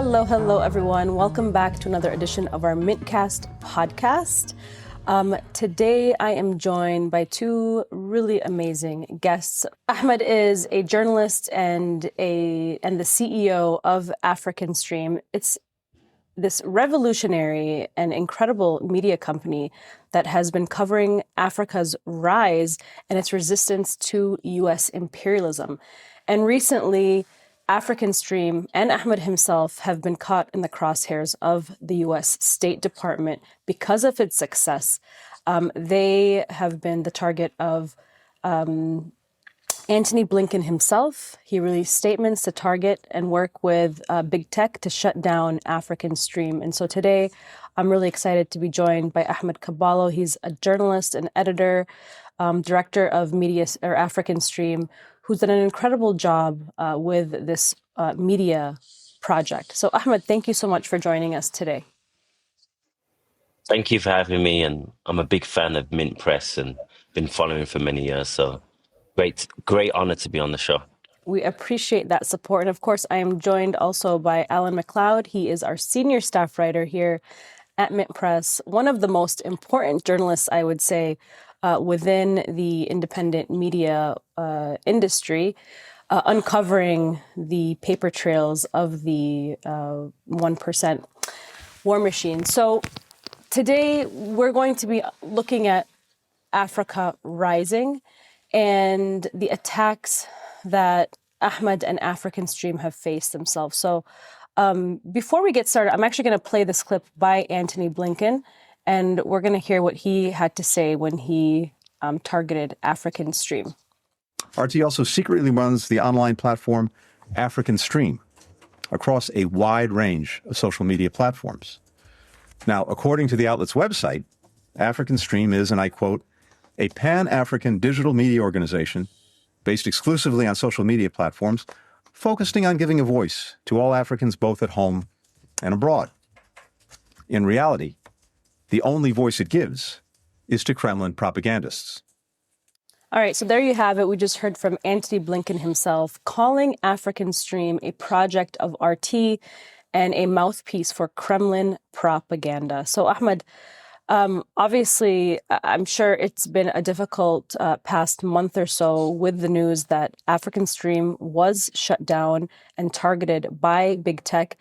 Hello, everyone. Welcome back to another edition of our MintCast podcast. Today, I am joined by two really amazing guests. Ahmed is a journalist and the CEO of African Stream. It's this revolutionary and incredible media company that has been covering Africa's rise and its resistance to U.S. imperialism. And recently, African Stream and Ahmed himself have been caught in the crosshairs of the U.S. State Department because of its success. They have been the target of Anthony Blinkin himself. He released statements to target and work with big tech to shut down African Stream. And so today, I'm really excited to be joined by Ahmed Kaballo. He's a journalist and editor, director of media or African Stream, who's done an incredible job with this media project. So Ahmed, thank you so much for joining us today. Thank you for having me. And I'm a big fan of Mint Press and been following for many years. So great honor to be on the show. We appreciate that support. And of course, I am joined also by MacLeod. He is our senior staff writer here at Mint Press, one of the most important journalists, I would say, within the independent media industry, uncovering the paper trails of the 1% war machine. So today we're going to be looking at Africa Rising and the attacks that Ahmed and African Stream have faced themselves. So before we get started, I'm actually going to play this clip by Anthony Blinkin, and we're going to hear what he had to say when he targeted African Stream. RT also secretly runs the online platform African Stream across a wide range of social media platforms. Now, according to the outlet's website, African Stream is, and I quote, a pan-African digital media organization based exclusively on social media platforms, focusing on giving a voice to all Africans both at home and abroad. In reality, the only voice it gives is to Kremlin propagandists. All right, so there you have it. We just heard from Anthony Blinkin himself calling African Stream a project of RT and a mouthpiece for Kremlin propaganda. So Ahmed, obviously, I'm sure it's been a difficult past month or so with the news that African Stream was shut down and targeted by big tech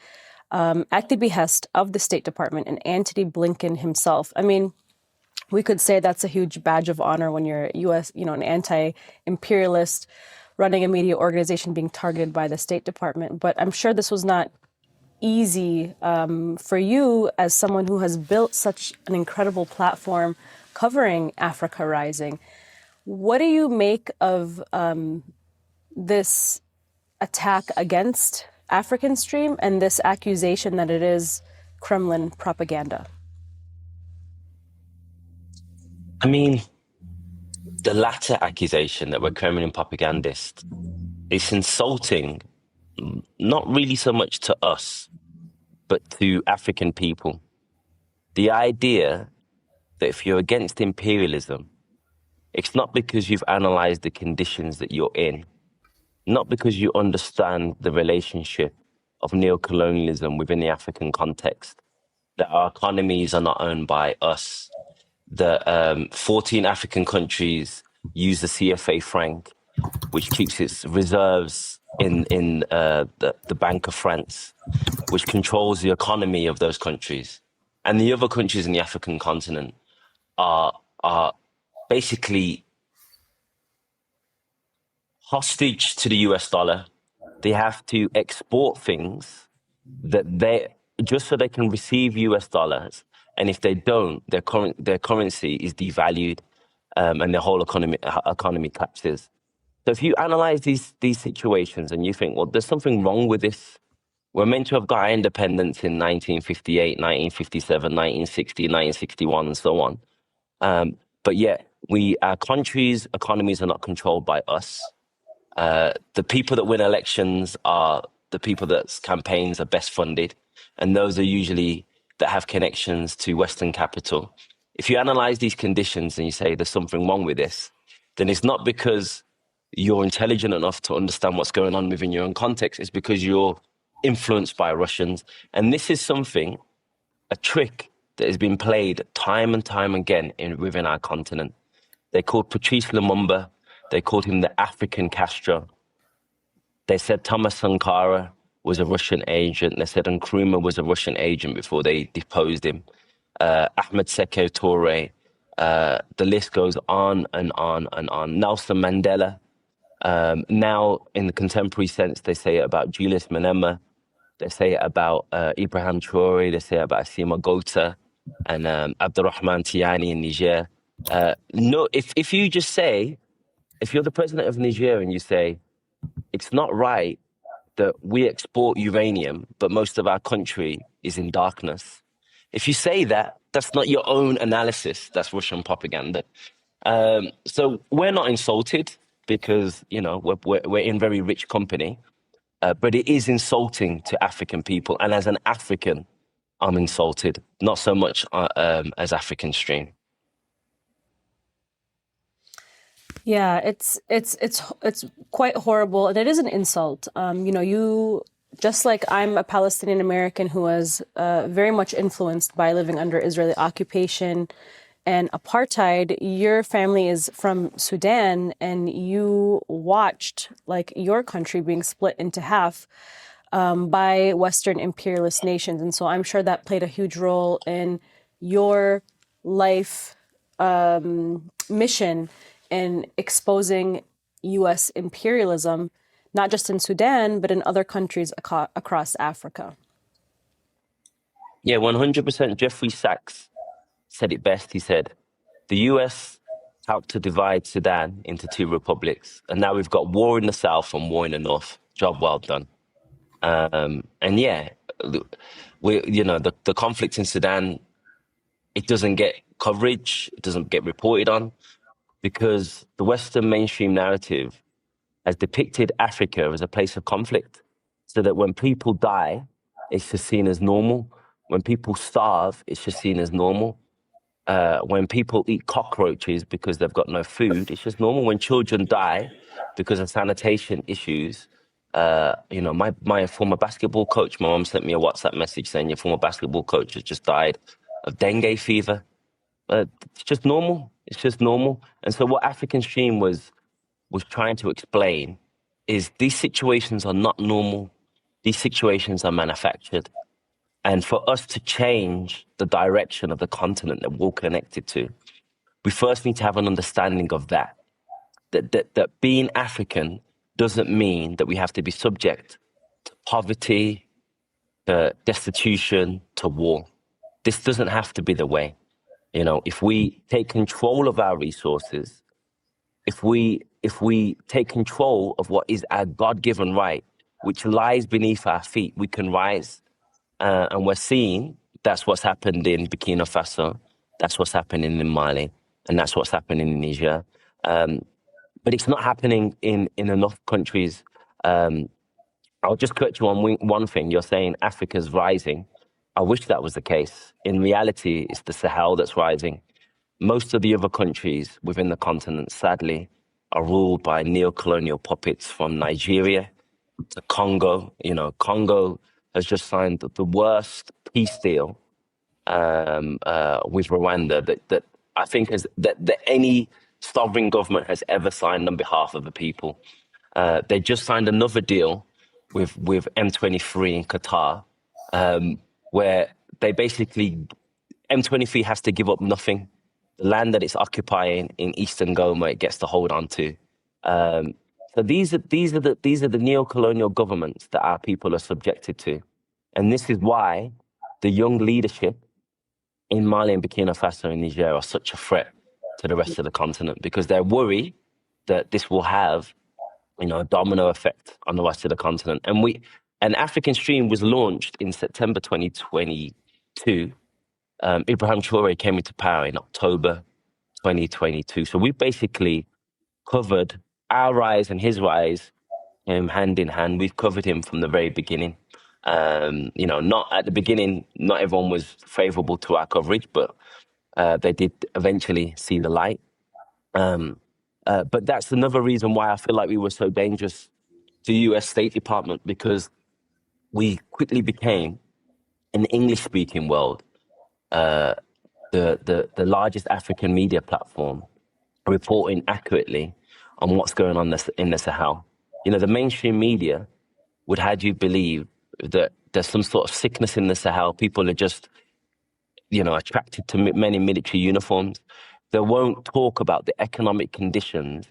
at the behest of the State Department and Anthony Blinkin himself. I mean, we could say that's a huge badge of honor when you're U.S., an anti-imperialist running a media organization being targeted by the State Department. But I'm sure this was not easy for you as someone who has built such an incredible platform covering Africa Rising. What do you make of this attack against African Stream and this accusation that it is Kremlin propaganda? I mean, the latter accusation that we're Kremlin propagandists is insulting, not really so much to us, but to African people. The idea that if you're against imperialism, it's not because you've analyzed the conditions that you're in, not because you understand the relationship of neocolonialism within the African context, that our economies are not owned by us, that 14 African countries use the CFA franc, which keeps its reserves in the Bank of France, which controls the economy of those countries. And the other countries in the African continent are basically hostage to the US dollar. They have to export things just so they can receive US dollars. And if they don't, their currency is devalued and their whole economy collapses. So if you analyze these situations and you think, well, there's something wrong with this. We're meant to have got our independence in 1958, 1957, 1960, 1961, and so on. But yet, our country's economies are not controlled by us. The people that win elections are the people that campaigns are best funded. And those are usually that have connections to Western capital. If you analyze these conditions and you say there's something wrong with this, then it's not because you're intelligent enough to understand what's going on within your own context. It's because you're influenced by Russians. And this is something, a trick that has been played time and time again within our continent. They called Patrice Lumumba, they called him the African Castro. They said Thomas Sankara was a Russian agent. They said Nkrumah was a Russian agent before they deposed him. Ahmed Traoré. The list goes on and on and on. Nelson Mandela. Now, in the contemporary sense, they say it about Julius Malema. They say it about Ibrahim Traoré. They say it about Assimi Goïta and Abdurrahman Tiani in Niger. No, if you just say, if you're the president of Niger and you say, it's not right that we export uranium, but most of our country is in darkness. If you say that, that's not your own analysis. That's Russian propaganda. So we're not insulted because, you know, we're in very rich company, but it is insulting to African people. And as an African, I'm insulted, not so much as African Stream. Yeah, it's quite horrible, and it is an insult. You know, you just like I'm a Palestinian American who was very much influenced by living under Israeli occupation and apartheid. Your family is from Sudan, and you watched like your country being split into half by Western imperialist nations, and so I'm sure that played a huge role in your life mission in exposing U.S. imperialism, not just in Sudan, but in other countries across Africa. Yeah, 100%. Jeffrey Sachs said it best. He said, the U.S. helped to divide Sudan into two republics, and now we've got war in the south and war in the north. Job well done. And yeah, the conflict in Sudan, it doesn't get coverage, it doesn't get reported on, because the Western mainstream narrative has depicted Africa as a place of conflict, so that when people die, it's just seen as normal. When people starve, it's just seen as normal. When people eat cockroaches because they've got no food, it's just normal. When children die because of sanitation issues, my former basketball coach, my mom sent me a WhatsApp message saying your former basketball coach has just died of dengue fever. It's just normal. It's just normal. And so what African Stream was trying to explain is these situations are not normal. These situations are manufactured. And for us to change the direction of the continent that we're connected to, we first need to have an understanding of that being African doesn't mean that we have to be subject to poverty, to destitution, to war. This doesn't have to be the way. You know, if we take control of our resources, if we take control of what is our God-given right, which lies beneath our feet, we can rise. And we're seeing that's what's happened in Burkina Faso, that's what's happening in Mali, and that's what's happening in Niger. But it's not happening in enough countries. I'll just cut you on one thing. You're saying Africa's rising. I wish that was the case. In reality, it's the Sahel that's rising. Most of the other countries within the continent, sadly, are ruled by neo-colonial puppets from Nigeria to Congo. You know, Congo has just signed the worst peace deal with Rwanda that I think that any sovereign government has ever signed on behalf of the people. They just signed another deal with M23 in Qatar, where they basically, M23 has to give up nothing. The land that it's occupying in Eastern Goma, it gets to hold on to. So these are the neo-colonial governments that our people are subjected to. And this is why the young leadership in Mali and Burkina Faso and Niger are such a threat to the rest of the continent, because they're worried that this will have, a domino effect on the rest of the continent. And African Stream was launched in September 2022. Ibrahim Traoré came into power in October 2022. So we basically covered our rise and his rise hand in hand. We've covered him from the very beginning. Not at the beginning, not everyone was favorable to our coverage, but they did eventually see the light. But that's another reason why I feel like we were so dangerous to the US State Department, because we quickly became, in the English-speaking world, the largest African media platform, reporting accurately on what's going on in the Sahel. You know, the mainstream media would have you believe that there's some sort of sickness in the Sahel. People are just, attracted to men in military uniforms. They won't talk about the economic conditions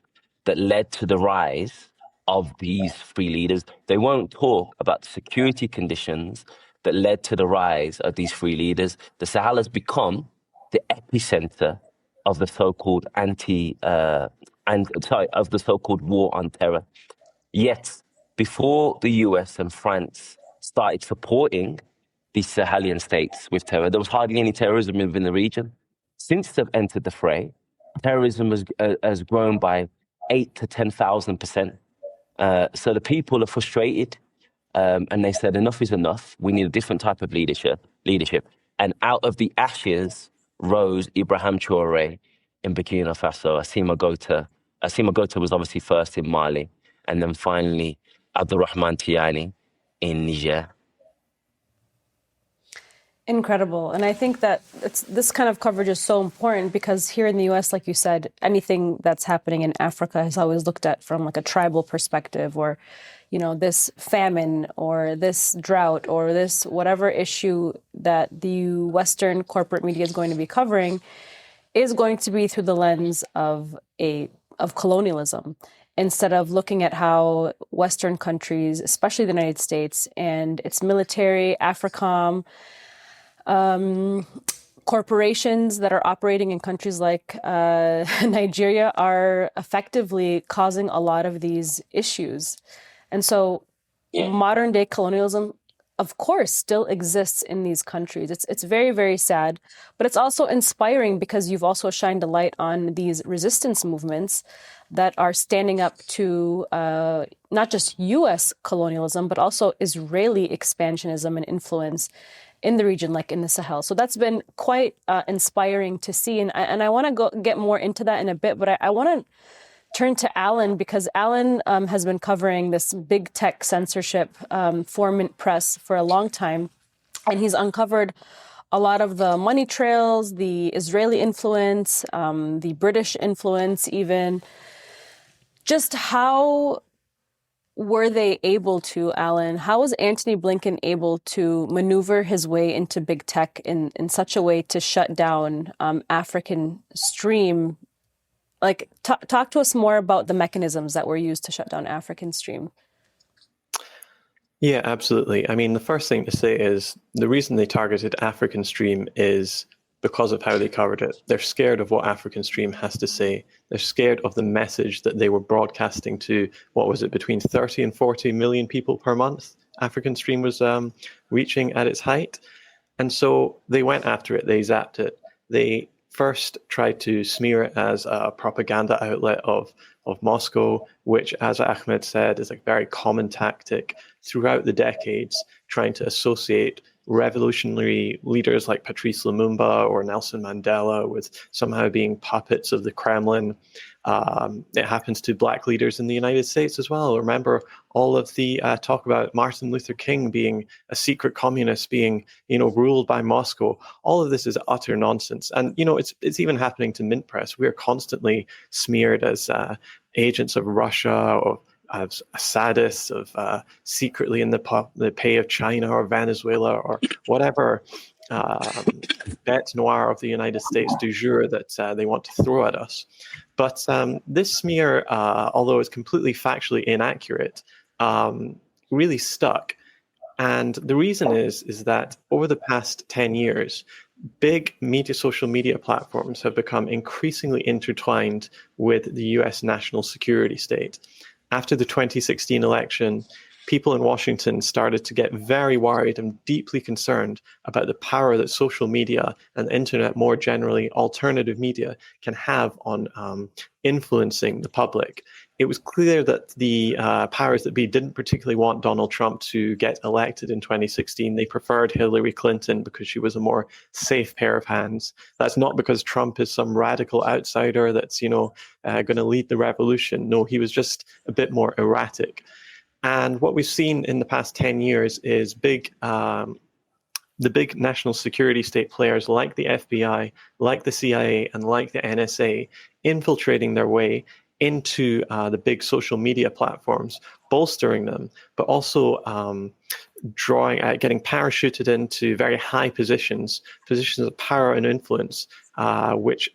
that led to the rise of these free leaders. They won't talk about the security conditions that led to the rise of these free leaders. The Sahel has become the epicenter of the so-called of the so-called war on terror. Yet, before the US and France started supporting these Sahelian states with terror, there was hardly any terrorism within the region. Since they've entered the fray, terrorism has grown by 8 to 10,000%. So the people are frustrated, and they said enough is enough. We need a different type of leadership. And out of the ashes rose Ibrahim Traoré in Burkina Faso. Assimi Goïta was obviously first in Mali, and then finally Abdurrahman Tiani in Niger. Incredible. And I think that this kind of coverage is so important because here in the US, like you said, anything that's happening in Africa is always looked at from like a tribal perspective, or, this famine or this drought or this whatever issue that the Western corporate media is going to be covering is going to be through the lens of colonialism, instead of looking at how Western countries, especially the United States and its military, AFRICOM, corporations that are operating in countries like Nigeria are effectively causing a lot of these issues. And so modern day colonialism, of course, still exists in these countries. It's very, very sad, but it's also inspiring because you've also shined a light on these resistance movements that are standing up to not just US colonialism, but also Israeli expansionism and influence in the region, like in the Sahel. So that's been quite inspiring to see. And I want to get more into that in a bit, but I want to turn to Alan, because Alan has been covering this big tech censorship for Mint Press for a long time. And he's uncovered a lot of the money trails, the Israeli influence, the British influence even. Just how were they able to, Alan? How was Anthony Blinkin able to maneuver his way into big tech in such a way to shut down African Stream? Like, talk to us more about the mechanisms that were used to shut down African Stream. Yeah, absolutely. I mean, the first thing to say is the reason they targeted African Stream is because of how they covered it. They're scared of what African Stream has to say. They're scared of the message that they were broadcasting to, what was it, between 30 and 40 million people per month African Stream was reaching at its height. And so they went after it. They zapped it. They first tried to smear it as a propaganda outlet of Moscow, which, as Ahmed said, is a very common tactic throughout the decades, trying to associate revolutionary leaders like Patrice Lumumba or Nelson Mandela with somehow being puppets of the Kremlin. It happens to black leaders in the United States as well. Remember all of the talk about Martin Luther King being a secret communist, being, ruled by Moscow. All of this is utter nonsense. And, it's even happening to Mint Press. We are constantly smeared as agents of Russia or as sadists of secretly in the pay of China or Venezuela or whatever bête noire of the United States du jour that they want to throw at us. But this smear, although it's completely factually inaccurate, really stuck. And the reason is that over the past 10 years, big social media platforms have become increasingly intertwined with the US national security state. After the 2016 election, people in Washington started to get very worried and deeply concerned about the power that social media and the internet, more generally alternative media, can have on influencing the public. It was clear that the powers that be didn't particularly want Donald Trump to get elected in 2016. They preferred Hillary Clinton because she was a more safe pair of hands. That's not because Trump is some radical outsider that's, going to lead the revolution. No, he was just a bit more erratic. And what we've seen in the past 10 years is the big national security state players like the FBI, like the CIA, and like the NSA infiltrating their way into the big social media platforms, bolstering them, but also getting parachuted into very high positions of power and influence, which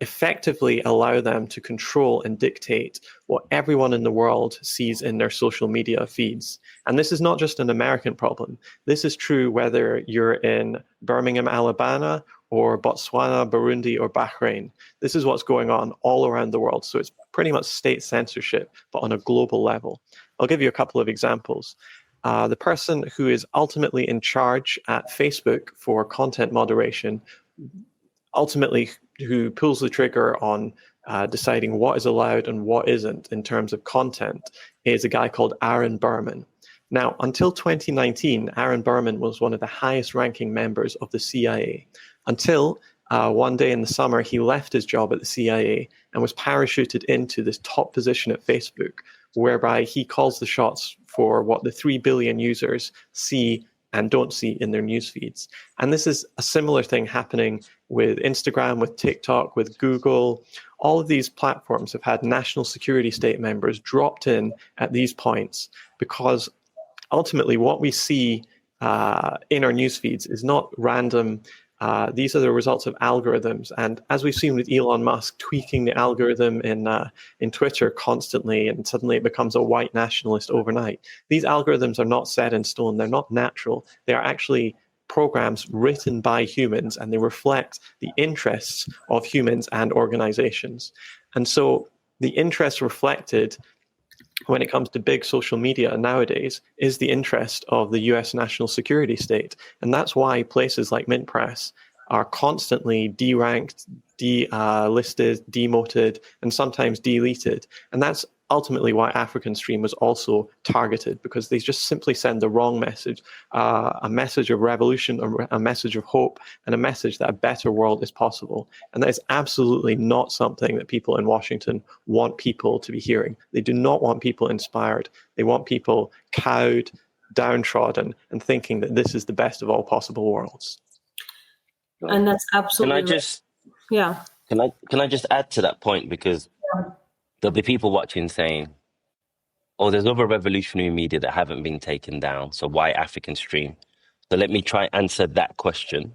effectively allow them to control and dictate what everyone in the world sees in their social media feeds. And this is not just an American problem. This is true whether you're in Birmingham, Alabama, or Botswana, Burundi, or Bahrain. This is what's going on all around the world. So it's pretty much state censorship, but on a global level. I'll give you a couple of examples. The person who is ultimately in charge at Facebook for content moderation, ultimately who pulls the trigger on deciding what is allowed and what isn't in terms of content, is a guy called Aaron Berman. Now, until 2019, Aaron Berman was one of the highest ranking members of the CIA, until one day in the summer, he left his job at the CIA and was parachuted into this top position at Facebook, whereby he calls the shots for what the 3 billion users see and don't see in their news feeds. And this is a similar thing happening with Instagram, with TikTok, with Google. All of these platforms have had national security state members dropped in at these points, because ultimately what we see in our news feeds is not random. These are the results of algorithms. And as we've seen with Elon Musk tweaking the algorithm in Twitter constantly, and suddenly it becomes a white nationalist overnight. These algorithms are not set in stone. They're not natural. They are actually programs written by humans, and they reflect the interests of humans and organizations. And so the interest reflected when it comes to big social media nowadays is the interest of the US national security state. And that's why places like MintPress are constantly deranked, delisted, demoted, and sometimes deleted. And that's ultimately why African Stream was also targeted, because they just simply send the wrong message, a message of revolution, a message of hope, and a message that a better world is possible. And that is absolutely not something that people in Washington want people to be hearing. They do not want people inspired. They want people cowed, downtrodden, and thinking that this is the best of all possible worlds. And that's absolutely Can I just yeah. Can I just add to that point, because there'll be people watching saying, oh, there's other revolutionary media that haven't been taken down, so why African Stream? So let me try and answer that question,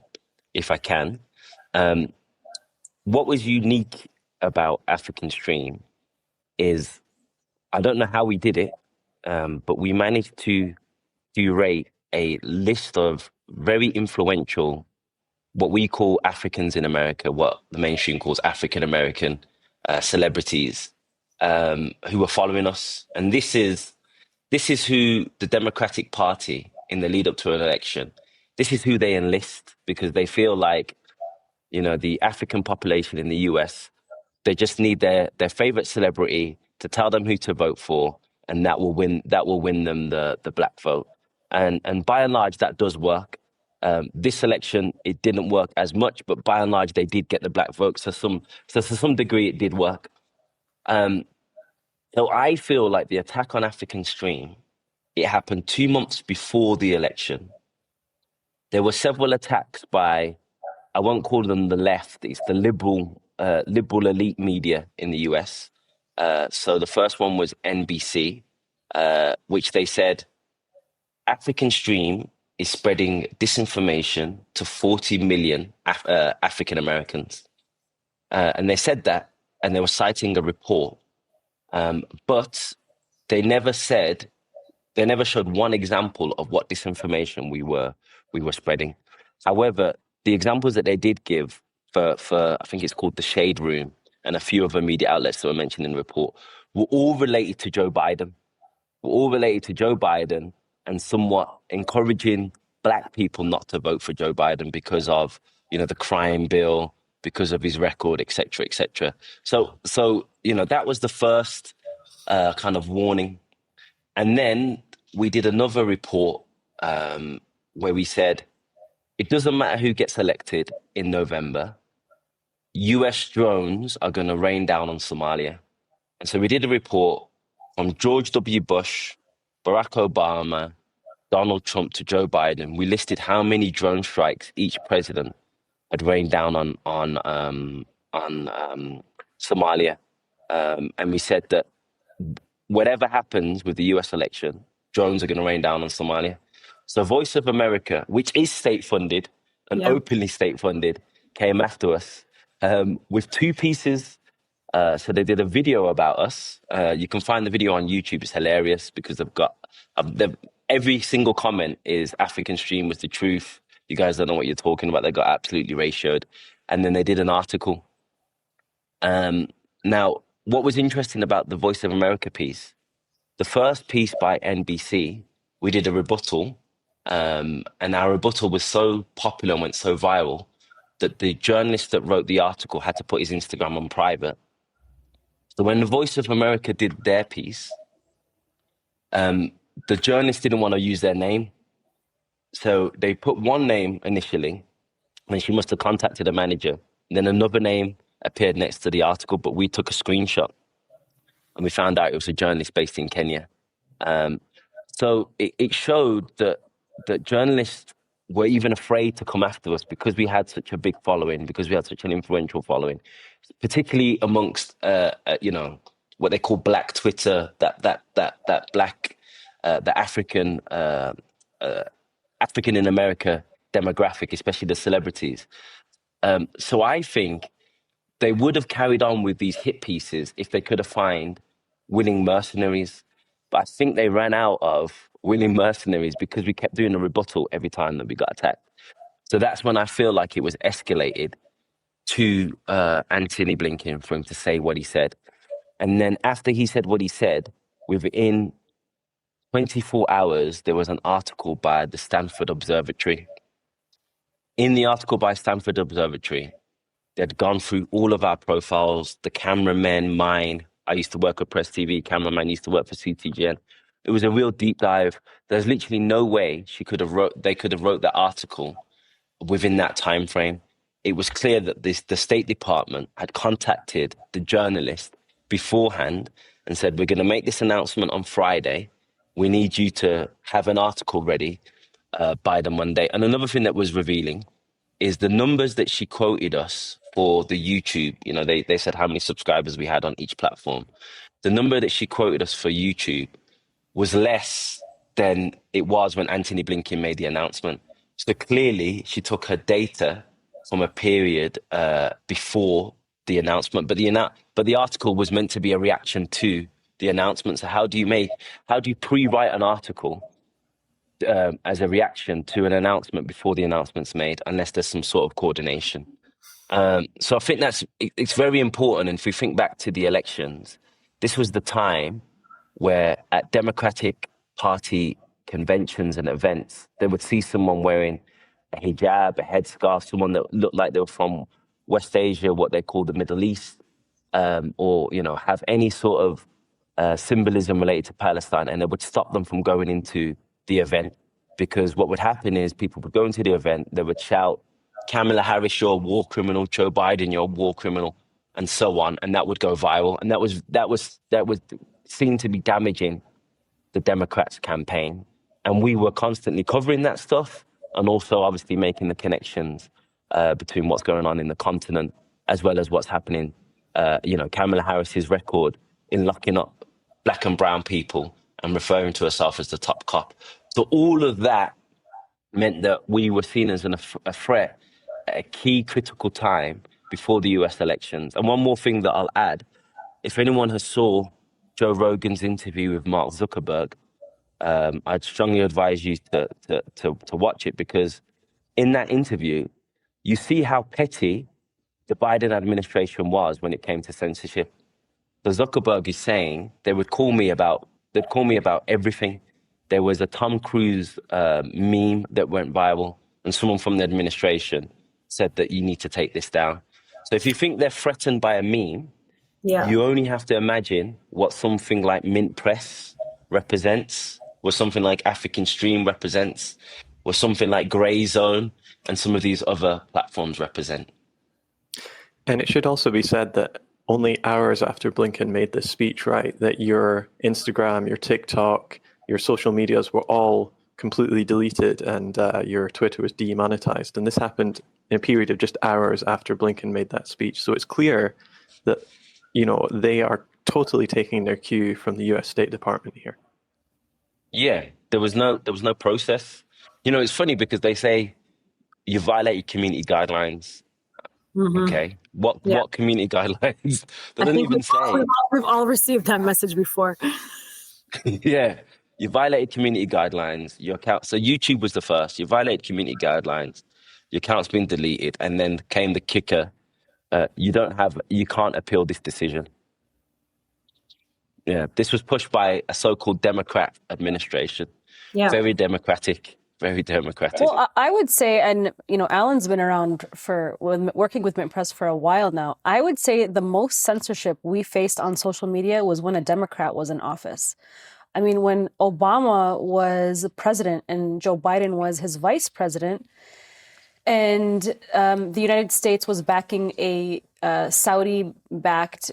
if I can. What was unique about African Stream is, I don't know how we did it, but we managed to curate a list of very influential, what we call Africans in America, what the mainstream calls African American celebrities, who are following us. And this is who the Democratic Party, in the lead up to an election, this is who they enlist, because they feel like, you know, the African population in the US, they just need their favorite celebrity to tell them who to vote for, and that will win them the black vote. And by and large, that does work. This election, it didn't work as much, but by and large, they did get the black vote. So to some degree, it did work. So I feel like the attack on African Stream, it happened 2 months before the election. There were several attacks by, I won't call them the left, it's the liberal elite media in the US. So the first one was NBC, which they said, African Stream is spreading disinformation to 40 million African Americans. And they said that, and they were citing a report. But they never showed one example of what disinformation we were spreading. However, the examples that they did give for I think it's called the Shade Room, and a few other media outlets that were mentioned in the report, were all related to Joe Biden. And somewhat encouraging black people not to vote for Joe Biden because of, you know, the crime bill, because of his record, et cetera, et cetera. So, you know, that was the first kind of warning. And then we did another report where we said, it doesn't matter who gets elected in November, US drones are going to rain down on Somalia. And so we did a report from George W. Bush, Barack Obama, Donald Trump to Joe Biden, we listed how many drone strikes each president had rained down on Somalia, and we said that whatever happens with the U.S. election, drones are going to rain down on Somalia. So Voice of America, which is state-funded and openly state-funded, came after us with two pieces. So they did a video about us. You can find the video on YouTube. It's hilarious because they've got every single comment is African Stream was the truth. You guys don't know what you're talking about. They got absolutely ratioed. And then they did an article. Now, what was interesting about the Voice of America piece, the first piece by NBC, we did a rebuttal, and our rebuttal was so popular and went so viral that the journalist that wrote the article had to put his Instagram on private. So when the Voice of America did their piece, the journalist didn't want to use their name. So they put one name initially, and she must have contacted a manager. And then another name appeared next to the article, but we took a screenshot and we found out it was a journalist based in Kenya. So it showed that journalists were even afraid to come after us because we had such a big following, because we had such an influential following, particularly amongst, what they call Black Twitter, that Black, the African in America demographic, especially the celebrities. So I think they would have carried on with these hit pieces if they could have found willing mercenaries. But I think they ran out of willing mercenaries because we kept doing a rebuttal every time that we got attacked. So that's when I feel like it was escalated to Anthony Blinkin for him to say what he said. And then after he said what he said, within 24 hours, there was an article by the Stanford Observatory. In the article by Stanford Observatory, they'd gone through all of our profiles, the cameramen, mine. I used to work at Press TV, cameraman used to work for CTGN. It was a real deep dive. There's literally no way they could have wrote that article within that time frame. It was clear that the State Department had contacted the journalist beforehand and said, we're going to make this announcement on Friday. We need you to have an article ready by the Monday. And another thing that was revealing is the numbers that she quoted us for the YouTube. You know, they said how many subscribers we had on each platform. The number that she quoted us for YouTube was less than it was when Anthony Blinkin made the announcement. So clearly she took her data from a period before the announcement, but the article was meant to be a reaction to the announcement. So how do you pre-write an article as a reaction to an announcement before the announcement's made, unless there's some sort of coordination? So I think it's very important. And if we think back to the elections, this was the time where at Democratic Party conventions and events, they would see someone wearing a hijab, a headscarf, someone that looked like they were from West Asia, what they call the Middle East, or, have any sort of symbolism related to Palestine, and it would stop them from going into the event. Because what would happen is people would go into the event, they would shout, Kamala Harris, you're a war criminal, Joe Biden, you're a war criminal, and so on, and that would go viral. And that was seen to be damaging the Democrats' campaign. And we were constantly covering that stuff and also obviously making the connections between what's going on in the continent as well as what's happening, Kamala Harris's record in locking up black and brown people and referring to herself as the top cop. So all of that meant that we were seen as a threat at a key critical time before the US elections. And one more thing that I'll add, if anyone has saw Joe Rogan's interview with Mark Zuckerberg, I'd strongly advise you to watch it, because in that interview, you see how petty the Biden administration was when it came to censorship. So Zuckerberg is saying they'd call me about everything. There was a Tom Cruise meme that went viral, and someone from the administration said that you need to take this down. So if you think they're threatened by a meme, you only have to imagine what something like Mint Press represents, what something like African Stream represents, what something like Grey Zone and some of these other platforms represent. And it should also be said that only hours after Blinken made this speech, right, that your Instagram, your TikTok, your social medias were all completely deleted and your Twitter was demonetized. And this happened in a period of just hours after Blinken made that speech. So it's clear that, they are totally taking their cue from the US State Department here. Yeah, there was no process. It's funny because they say you violated community guidelines. Okay, what community guidelines? They don't even say. We've all received that message before. Yeah, you violated community guidelines. Your account. So YouTube was the first. You violated community guidelines. Your account's been deleted, and then came the kicker. You can't appeal this decision. Yeah, this was pushed by a so-called Democrat administration. Yeah, very democratic. Very democratic. Well, I would say, and Alan's been around working with Mint Press for a while now. I would say the most censorship we faced on social media was when a Democrat was in office. I mean, when Obama was president and Joe Biden was his vice president, and the United States was backing a Saudi-backed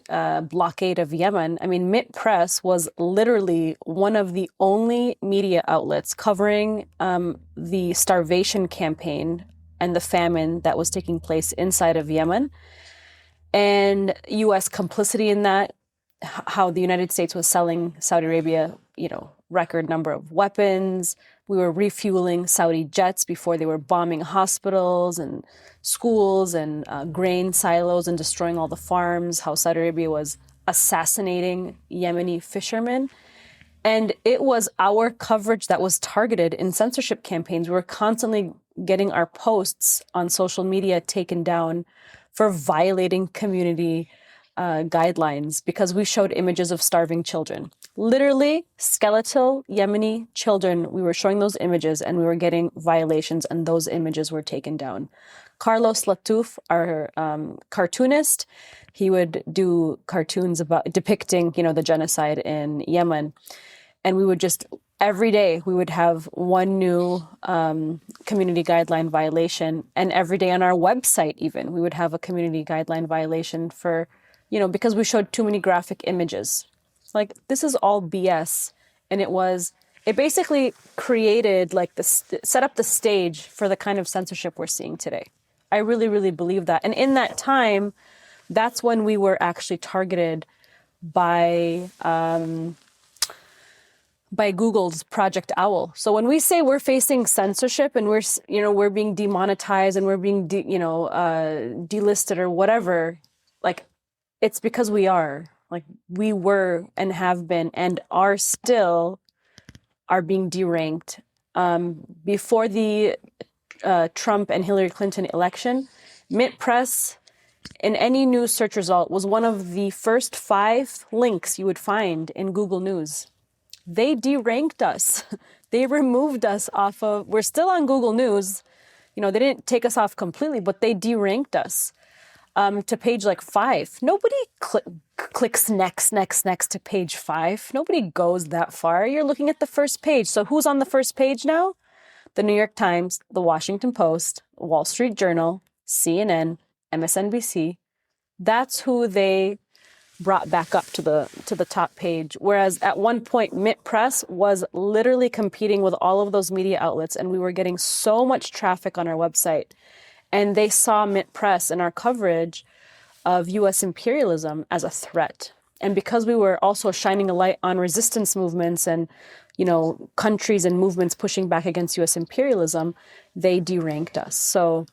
blockade of Yemen. I mean, Mint Press was literally one of the only media outlets covering the starvation campaign and the famine that was taking place inside of Yemen, and U.S. complicity in that, how the United States was selling Saudi Arabia, record number of weapons. We were refueling Saudi jets before they were bombing hospitals and schools and grain silos and destroying all the farms, how Saudi Arabia was assassinating Yemeni fishermen. And it was our coverage that was targeted in censorship campaigns. We were constantly getting our posts on social media taken down for violating community guidelines because we showed images of starving children. Literally, skeletal Yemeni children, we were showing those images and we were getting violations, and those images were taken down. Carlos Latouf, our cartoonist, he would do cartoons about depicting, the genocide in Yemen. And we would just, every day, we would have one new community guideline violation. And every day on our website, even, we would have a community guideline violation for, because we showed too many graphic images. Like, this is all BS. And it basically created, set up the stage for the kind of censorship we're seeing today. I really, really believe that. And in that time, that's when we were actually targeted by Google's Project Owl. So when we say we're facing censorship and we're being demonetized and we're being delisted or whatever, it's because we are. We were and have been and are being deranked. Before the Trump and Hillary Clinton election, Mint Press, in any news search result, was one of the first 5 links you would find in Google News. They deranked us. They removed us off of, we're still on Google News. They didn't take us off completely, but they deranked us to page 5. Nobody clicks next to page 5. Nobody goes that far. You're looking at the first page. So who's on the first page now? The New York Times, the Washington Post, Wall Street Journal, CNN, MSNBC. That's who they brought back up to the top page. Whereas at one point, Mint Press was literally competing with all of those media outlets, and we were getting so much traffic on our website. And they saw Mint Press and our coverage of U.S. imperialism as a threat. And because we were also shining a light on resistance movements and, countries and movements pushing back against U.S. imperialism, they deranked us. So,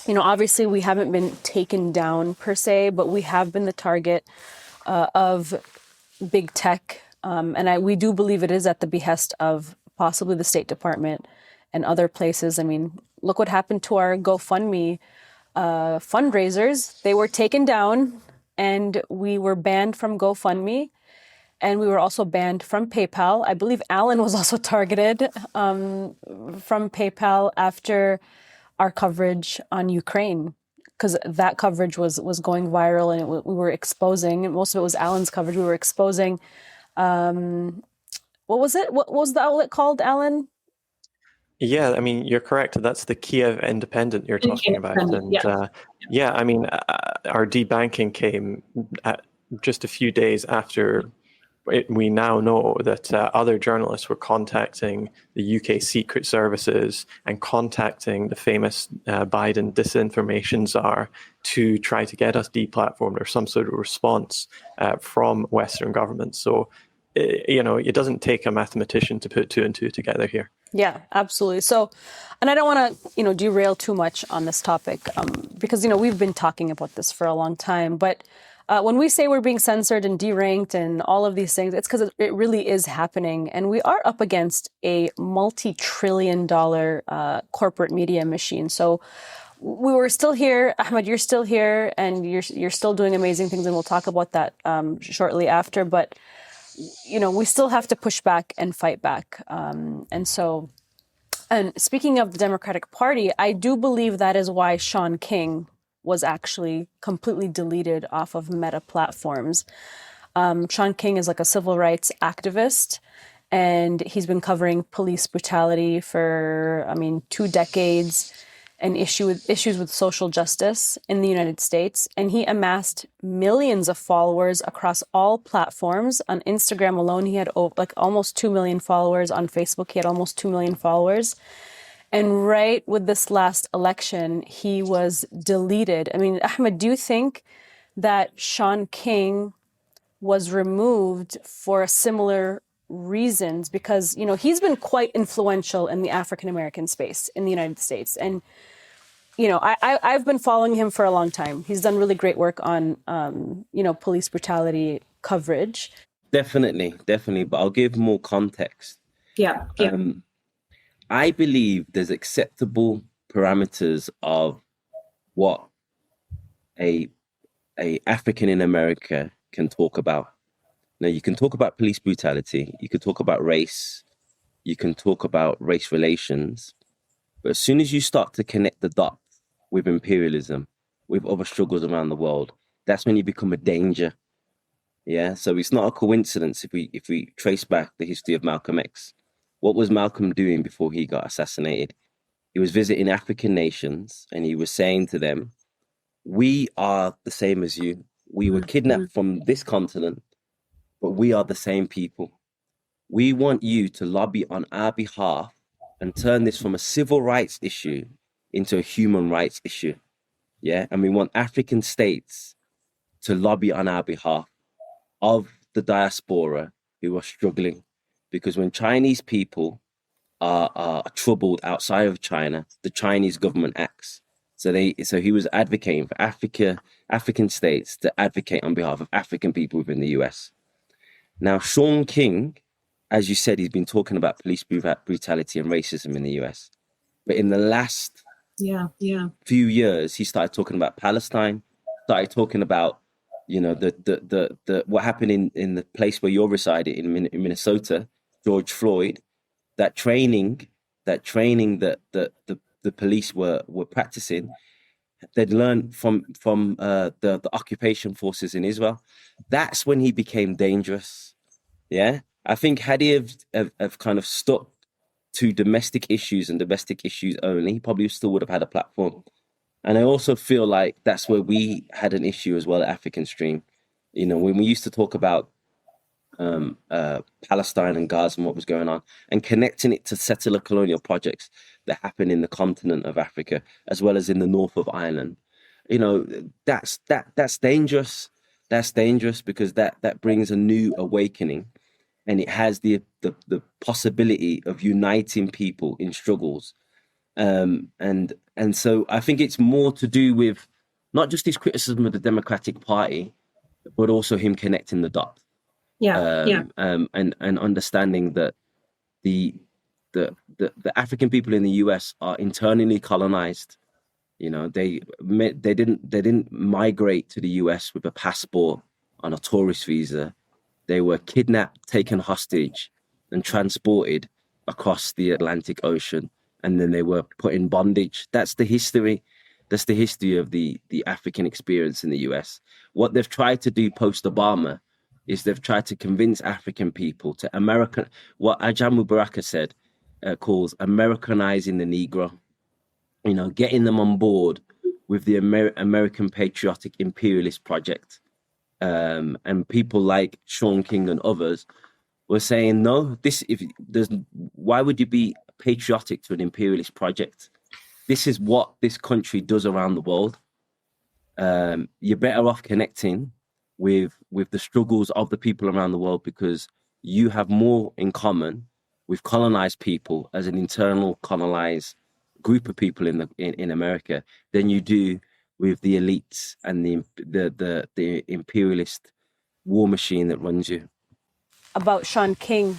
obviously we haven't been taken down per se, but we have been the target of big tech. And we do believe it is at the behest of possibly the State Department and other places. I mean, look what happened to our GoFundMe fundraisers. They were taken down and we were banned from GoFundMe. And we were also banned from PayPal. I believe Alan was also targeted from PayPal after our coverage on Ukraine, because that coverage was going viral and we were exposing, and most of it was Alan's coverage. We were exposing, what was it? What was the outlet called, Alan? Yeah, I mean, you're correct. That's the Kiev Independent you're talking about. And I mean, our debanking came at just a few days after we now know that other journalists were contacting the UK Secret Services and contacting the famous Biden disinformation czar to try to get us deplatformed or some sort of response from Western governments. So, it doesn't take a mathematician to put two and two together here. Yeah, absolutely. So, and I don't want to, derail too much on this topic because, we've been talking about this for a long time. But when we say we're being censored and deranked and all of these things, it's because it really is happening. And we are up against a multi-trillion-dollar corporate media machine. So we were still here. Ahmed, you're still here and you're still doing amazing things. And we'll talk about that shortly after. But we still have to push back and fight back. And speaking of the Democratic Party, I do believe that is why Sean King was actually completely deleted off of Meta platforms. Sean King is like a civil rights activist, and he's been covering police brutality for, 2 decades and issues with social justice in the United States. And he amassed millions of followers across all platforms. On Instagram alone, he had almost 2 million followers. On Facebook, he had almost 2 million followers. And right with this last election, he was deleted. Ahmed, do you think that Sean King was removed for similar reasons? Because, he's been quite influential in the African-American space in the United States. And, I've been following him for a long time. He's done really great work on, police brutality coverage. Definitely. But I'll give more context. Yeah. I believe there's acceptable parameters of what a African in America can talk about. Now, you can talk about police brutality, you can talk about race, you can talk about race relations, but as soon as you start to connect the dots with imperialism, with other struggles around the world, that's when you become a danger. Yeah, so it's not a coincidence if we trace back the history of Malcolm X. What was Malcolm doing before he got assassinated? He was visiting African nations and he was saying to them, we are the same as you. We were kidnapped from this continent, but we are the same people. We want you to lobby on our behalf and turn this from a civil rights issue into a human rights issue. Yeah, and we want African states to lobby on our behalf of the diaspora who are struggling. Because when Chinese people are troubled outside of China, the Chinese government acts. So he was advocating for African states to advocate on behalf of African people within the US. Now, Sean King, as you said, he's been talking about police brutality and racism in the US. But in the last few years, he started talking about Palestine, started talking about, the what happened in the place where you're residing in Minnesota, George Floyd, that training that the police were practicing, they'd learned from the occupation forces in Israel. That's when he became dangerous. Yeah, I think had he have kind of stuck to domestic issues and domestic issues only, he probably still would have had a platform. And I also feel like that's where we had an issue as well at African Stream. When we used to talk about Palestine and Gaza and what was going on, and connecting it to settler colonial projects that happen in the continent of Africa, as well as in the north of Ireland. That's dangerous. That's dangerous because that brings a new awakening, and it has the possibility of uniting people in struggles. And so I think it's more to do with not just his criticism of the Democratic Party, but also him connecting the dots. And understanding that the African people in the US are internally colonized. They didn't migrate to the US with a passport on a tourist visa. They were kidnapped, taken hostage, and transported across the Atlantic Ocean, and then they were put in bondage. That's the history. That's the history of the African experience in the US. What they've tried to do post-Obama is they've tried to convince African people to what Ajahn Mubaraka said, calls Americanizing the Negro, getting them on board with the American patriotic imperialist project. and people like Sean King and others were saying, no, why would you be patriotic to an imperialist project? This is what this country does around the world. You're better off connecting with the struggles of the people around the world, because you have more in common with colonized people as an internal colonized group of people in America than you do with the elites and the imperialist war machine that runs you. About Sean King,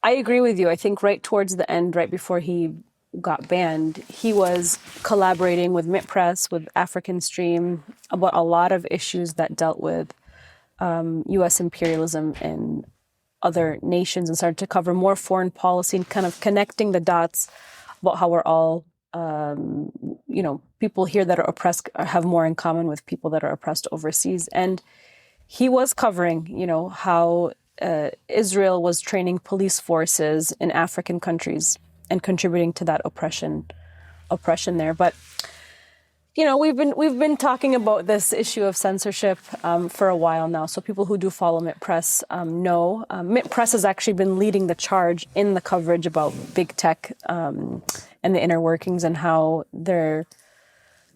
I agree with you. I think right towards the end, right before he got banned, he was collaborating with MintPress, with African Stream, about a lot of issues that dealt with U.S. imperialism in other nations, and started to cover more foreign policy and kind of connecting the dots about how we're all, people here that are oppressed have more in common with people that are oppressed overseas. And he was covering, how Israel was training police forces in African countries and contributing to that oppression there. But we've been talking about this issue of censorship for a while now. So people who do follow MintPress know MintPress has actually been leading the charge in the coverage about big tech and the inner workings, and how they're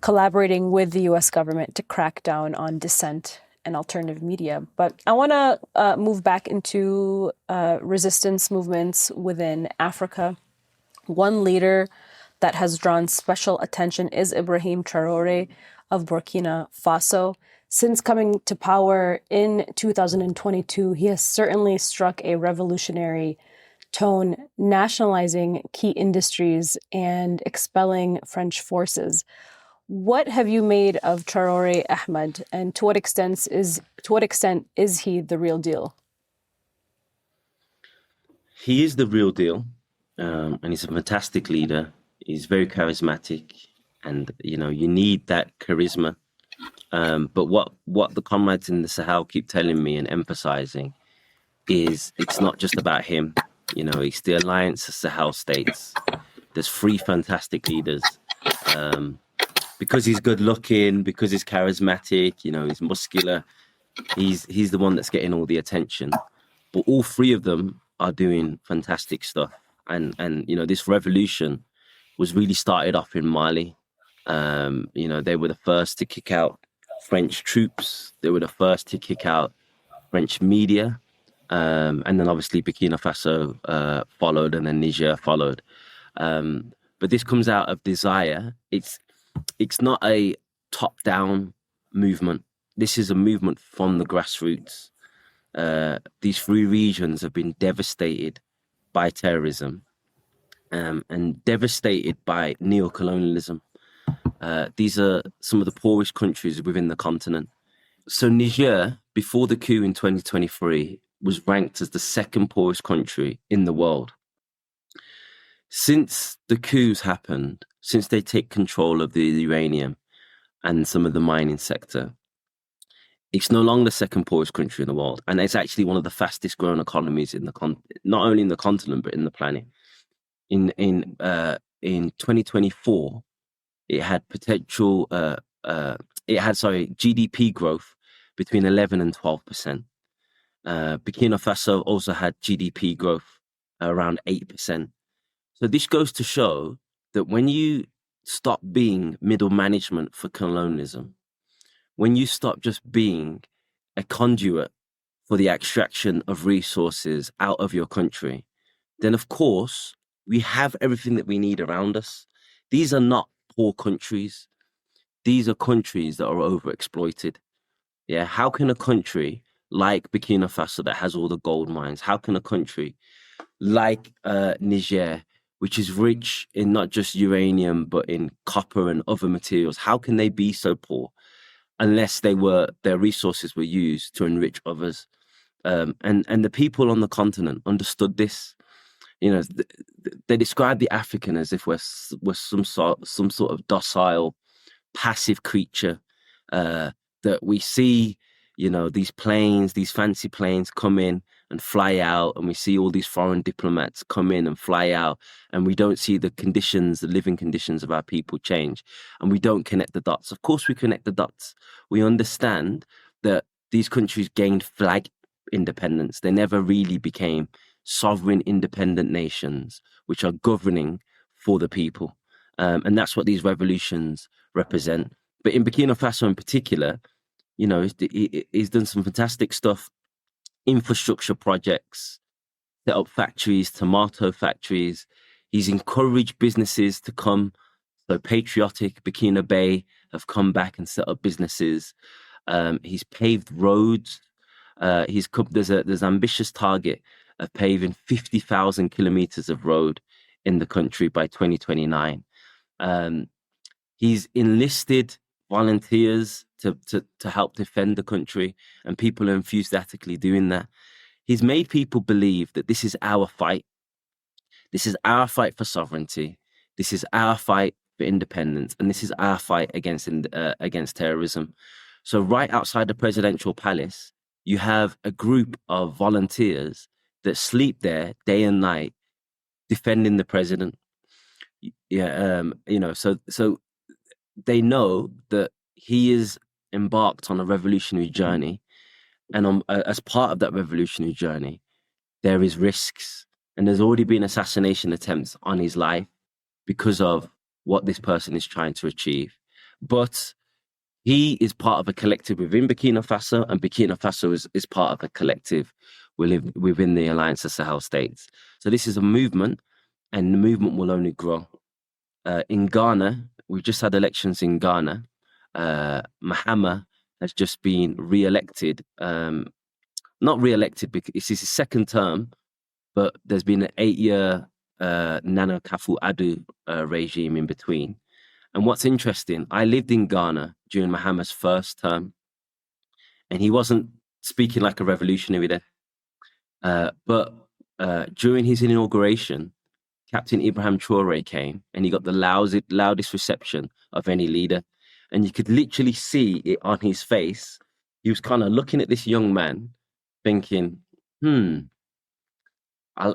collaborating with the U.S. government to crack down on dissent and alternative media. But I want to move back into resistance movements within Africa. One leader that has drawn special attention is Ibrahim Traoré of Burkina Faso. Since coming to power in 2022, he has certainly struck a revolutionary tone, nationalizing key industries and expelling French forces. What have you made of Traoré, Ahmed, and to what extent is he the real deal? He is the real deal, and he's a fantastic leader. He's very charismatic, and you need that charisma. But what the comrades in the Sahel keep telling me and emphasizing is it's not just about him. It's the alliance of Sahel states. There's 3 fantastic leaders. Because he's good looking, because he's charismatic, he's muscular, he's the one that's getting all the attention. But all 3 of them are doing fantastic stuff. And this revolution was really started off in Mali. They were the first to kick out French troops. They were the first to kick out French media. And then obviously Burkina Faso followed, and then Niger followed. But this comes out of desire. It's not a top-down movement. This is a movement from the grassroots. These 3 regions have been devastated by terrorism and devastated by neocolonialism. These are some of the poorest countries within the continent. So Niger, before the coup in 2023, was ranked as the 2nd poorest country in the world. Since the coups happened, since they take control of the uranium and some of the mining sector, it's no longer the 2nd poorest country in the world. And it's actually one of the fastest growing economies in not only in the continent, but in the planet. In 2024, it had GDP growth between 11 and 12%. Burkina Faso also had GDP growth around 8%. So this goes to show that when you stop being middle management for colonialism, when you stop just being a conduit for the extraction of resources out of your country, then of course we have everything that we need around us. These are not poor countries. These are countries that are overexploited. Yeah, how can a country like Burkina Faso that has all the gold mines, how can a country like Niger, which is rich in not just uranium, but in copper and other materials, how can they be so poor unless their resources were used to enrich others? And the people on the continent understood this. They describe the African as if we're some sort of docile, passive creature that we see, these planes, these fancy planes come in and fly out, and we see all these foreign diplomats come in and fly out, and we don't see the living conditions of our people change, and we don't connect the dots. Of course we connect the dots. We understand that these countries gained flag independence. They never really became sovereign, independent nations, which are governing for the people. And that's what these revolutions represent. But in Burkina Faso in particular, you know, he's done some fantastic stuff, infrastructure projects, set up factories, tomato factories. He's encouraged businesses to come. So patriotic Burkina Bay have come back and set up businesses. He's paved roads. There's an ambitious target of paving 50,000 kilometers of road in the country by 2029. He's enlisted volunteers to help defend the country, and people are enthusiastically doing that. He's made people believe that this is our fight. This is our fight for sovereignty. This is our fight for independence, and this is our fight against terrorism. So right outside the presidential palace, you have a group of volunteers that sleep there day and night, defending the president. Yeah, you know, so they know that he is embarked on a revolutionary journey, and as part of that revolutionary journey, there is risks, and there's already been assassination attempts on his life because of what this person is trying to achieve. But he is part of a collective within Burkina Faso, and Burkina Faso is part of a collective within the Alliance of Sahel states. So this is a movement, and the movement will only grow. In Ghana, we've just had elections in Ghana. Mahama has just been re-elected. Not re-elected because it's his second term, but there's been an 8-year Nana Akufo-Addo regime in between. And what's interesting, I lived in Ghana during Mahama's first term, and he wasn't speaking like a revolutionary then. But during his inauguration, Captain Ibrahim Traoré came, and he got the loudest reception of any leader. And you could literally see it on his face. He was kind of looking at this young man, thinking, I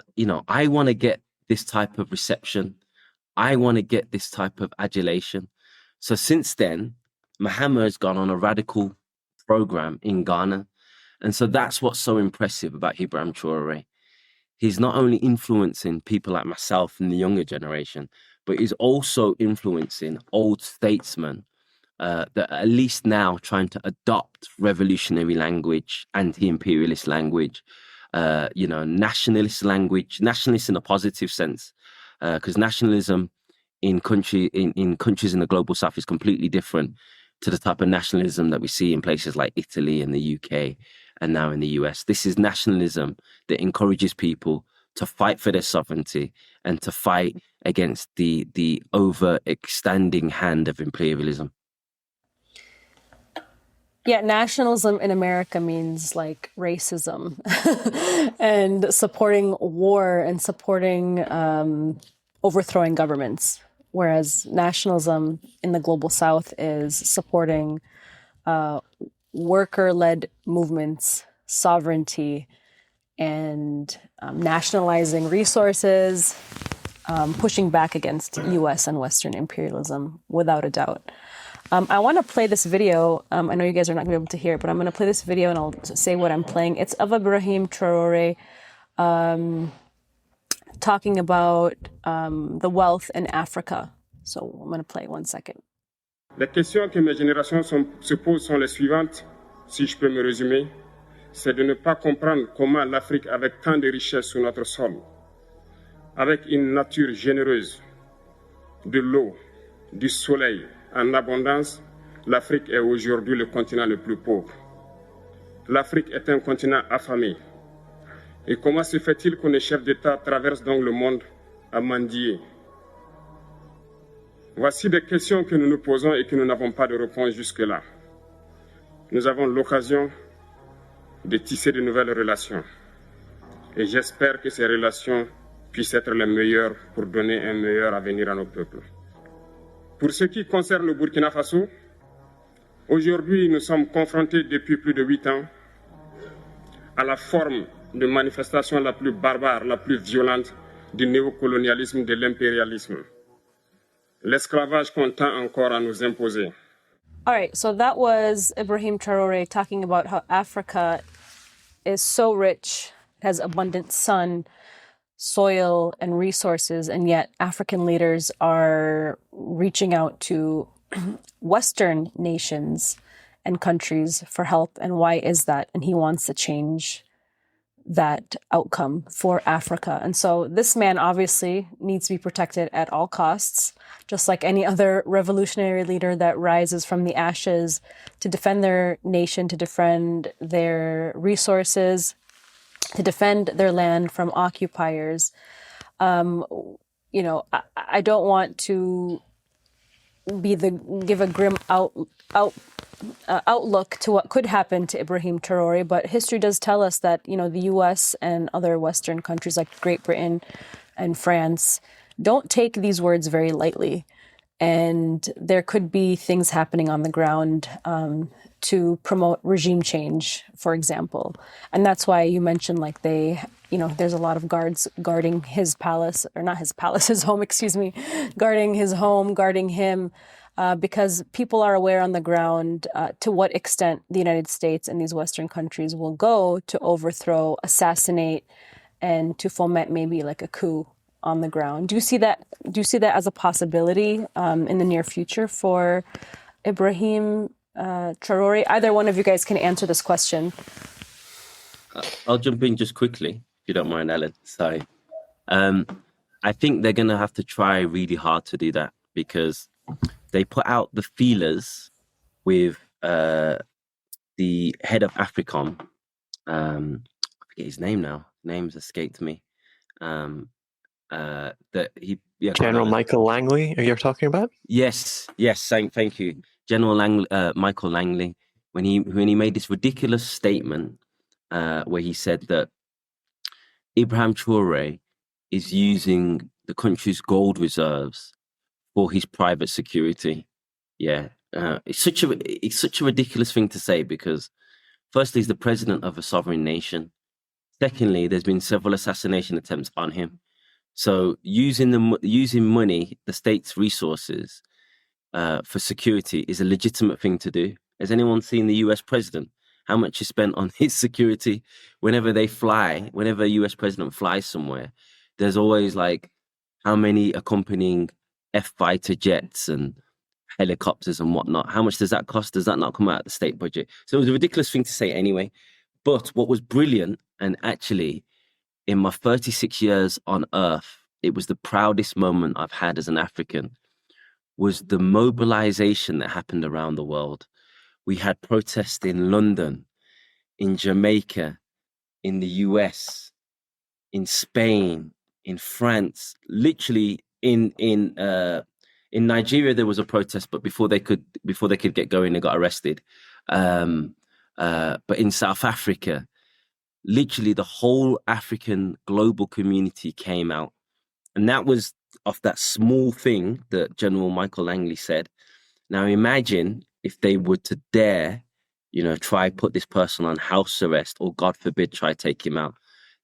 want to get this type of reception. I want to get this type of adulation. So since then, Mahama has gone on a radical program in Ghana. And so that's what's so impressive about Ibrahim Traoré. He's not only influencing people like myself and the younger generation, but he's also influencing old statesmen that are at least now trying to adopt revolutionary language, anti-imperialist language, nationalist language, nationalist in a positive sense, because nationalism in countries in the global south is completely different to the type of nationalism that we see in places like Italy and the UK and now in the US. This is nationalism that encourages people to fight for their sovereignty and to fight against the overextending hand of imperialism. Yeah, nationalism in America means like racism and supporting war and supporting overthrowing governments, whereas nationalism in the global south is supporting worker-led movements, sovereignty, and nationalizing resources, pushing back against US and Western imperialism, without a doubt. I want to play this video. I know you guys are not going to be able to hear it, but I'm going to play this video and I'll say what I'm playing. It's of Ibrahim Traoré talking about the wealth in Africa. So I'm going to play 1 second. Les questions que mes générations se posent sont les suivantes, si je peux me résumer. C'est de ne pas comprendre comment l'Afrique, avec tant de richesses sur notre sol, avec une nature généreuse, de l'eau, du soleil en abondance, l'Afrique est aujourd'hui le continent le plus pauvre. L'Afrique est un continent affamé. Et comment se fait-il que les chefs d'État traversent donc le monde à mendier? Voici des questions que nous nous posons et que nous n'avons pas de réponse jusque-là. Nous avons l'occasion de tisser de nouvelles relations. Et j'espère que ces relations puissent être les meilleures pour donner un meilleur avenir à nos peuples. Pour ce qui concerne le Burkina Faso, aujourd'hui nous sommes confrontés depuis plus de 8 ans à la forme de manifestation la plus barbare, la plus violente du néocolonialisme, de l'impérialisme. L'esclavage qu'on tend encore à nous imposer. All right, so that was Ibrahim Traoré talking about how Africa is so rich, has abundant sun, soil, and resources, and yet African leaders are reaching out to Western nations and countries for help. And why is that? And he wants to change that outcome for Africa. And so this man obviously needs to be protected at all costs, just like any other revolutionary leader that rises from the ashes to defend their nation, to defend their resources, to defend their land from occupiers. You know, I don't want to give a grim outlook to what could happen to Ibrahim Traoré, but history does tell us that, you know, the U.S. and other Western countries like Great Britain and France don't take these words very lightly. And there could be things happening on the ground to promote regime change, for example. And that's why you mentioned, like, there's a lot of guards guarding his palace, or not his palace, his home, excuse me, guarding his home, guarding him, because people are aware on the ground to what extent the United States and these Western countries will go to overthrow, assassinate, and to foment maybe like a coup on the ground. Do you see that as a possibility in the near future for Ibrahim Traoré? Either one of you guys can answer this question. I'll jump in just quickly, if you don't mind, Alan. Sorry. I think they're going to have to try really hard to do that, because they put out the feelers with the head of AFRICOM. I forget his name now. Name's escaped me. General Michael Langley, are you talking about? Yes. Thank you, General Michael Langley. When he made this ridiculous statement where he said that Ibrahim Traoré is using the country's gold reserves for his private security. Yeah, it's such a ridiculous thing to say, because firstly, he's the president of a sovereign nation. Secondly, there's been several assassination attempts on him. So using money, the state's resources, for security is a legitimate thing to do. Has anyone seen the US president? How much is spent on his security? Whenever a US president flies somewhere, there's always like how many accompanying F-fighter jets and helicopters and whatnot. How much does that cost? Does that not come out of the state budget? So it was a ridiculous thing to say anyway. But what was brilliant, and actually in my 36 years on Earth, it was the proudest moment I've had as an African, was the mobilization that happened around the world. We had protests in London, in Jamaica, in the US, in Spain, in France, literally in Nigeria there was a protest, but before they could get going, they got arrested. But in South Africa, literally the whole African global community came out. And that was off that small thing that General Michael Langley said. Now imagine if they were to dare, try put this person on house arrest, or God forbid, try take him out.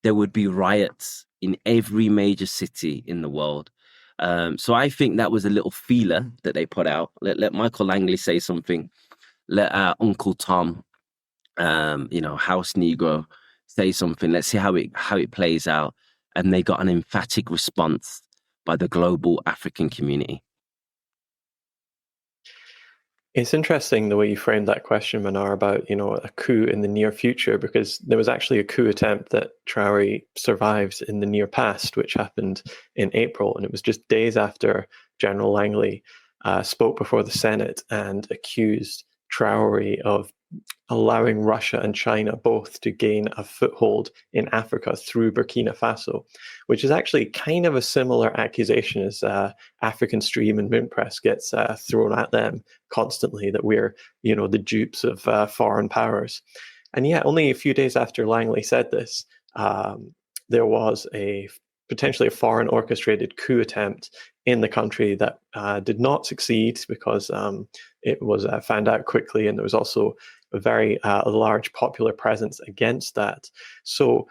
There would be riots in every major city in the world. So I think that was a little feeler that they put out. Let Michael Langley say something. Let Uncle Tom, House Negro, say something. Let's see how it plays out. And they got an emphatic response by the global African community. It's interesting the way you framed that question, Mnar, about, a coup in the near future, because there was actually a coup attempt that Traoré survived in the near past, which happened in April. And it was just days after General Langley spoke before the Senate and accused Traoré of allowing Russia and China both to gain a foothold in Africa through Burkina Faso, which is actually kind of a similar accusation as African Stream and Mint Press gets thrown at them constantly, that we're, the dupes of foreign powers. And yet, only a few days after Langley said this, there was potentially a foreign orchestrated coup attempt in the country that did not succeed, because it was found out quickly, and there was also a very large popular presence against that. So,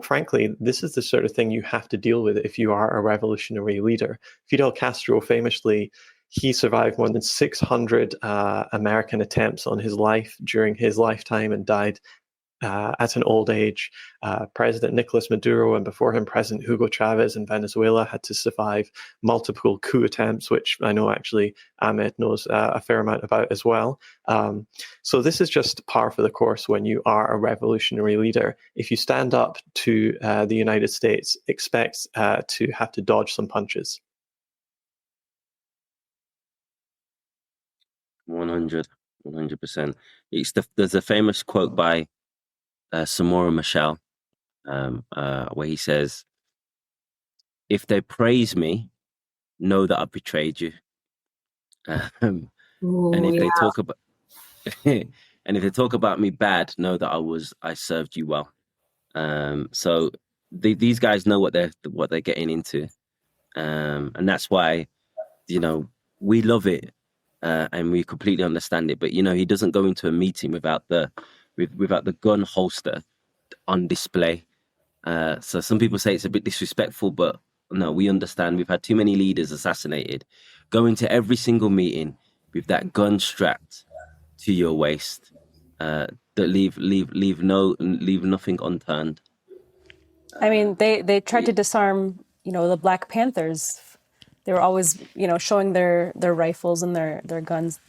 frankly, this is the sort of thing you have to deal with if you are a revolutionary leader. Fidel Castro famously He survived more than 600 American attempts on his life during his lifetime and died at an old age. President Nicolas Maduro and before him President Hugo Chavez in Venezuela had to survive multiple coup attempts, which I know actually Ahmed knows a fair amount about as well. So this is just par for the course when you are a revolutionary leader. If you stand up to the United States, expect to have to dodge some punches. 100%. There's a famous quote by Samora Michelle, where he says, "If they praise me, know that I've betrayed you, and if they talk about and if they talk about me bad, know that I served you well." So these guys know what they're getting into, and that's why we love it, and we completely understand it. But he doesn't go into a meeting without the gun holster on display. So some people say it's a bit disrespectful, but no, we understand. We've had too many leaders assassinated. Go into every single meeting with that gun strapped to your waist. That leave nothing unturned. I mean, they tried to disarm, the Black Panthers. They were always, showing their rifles and their guns.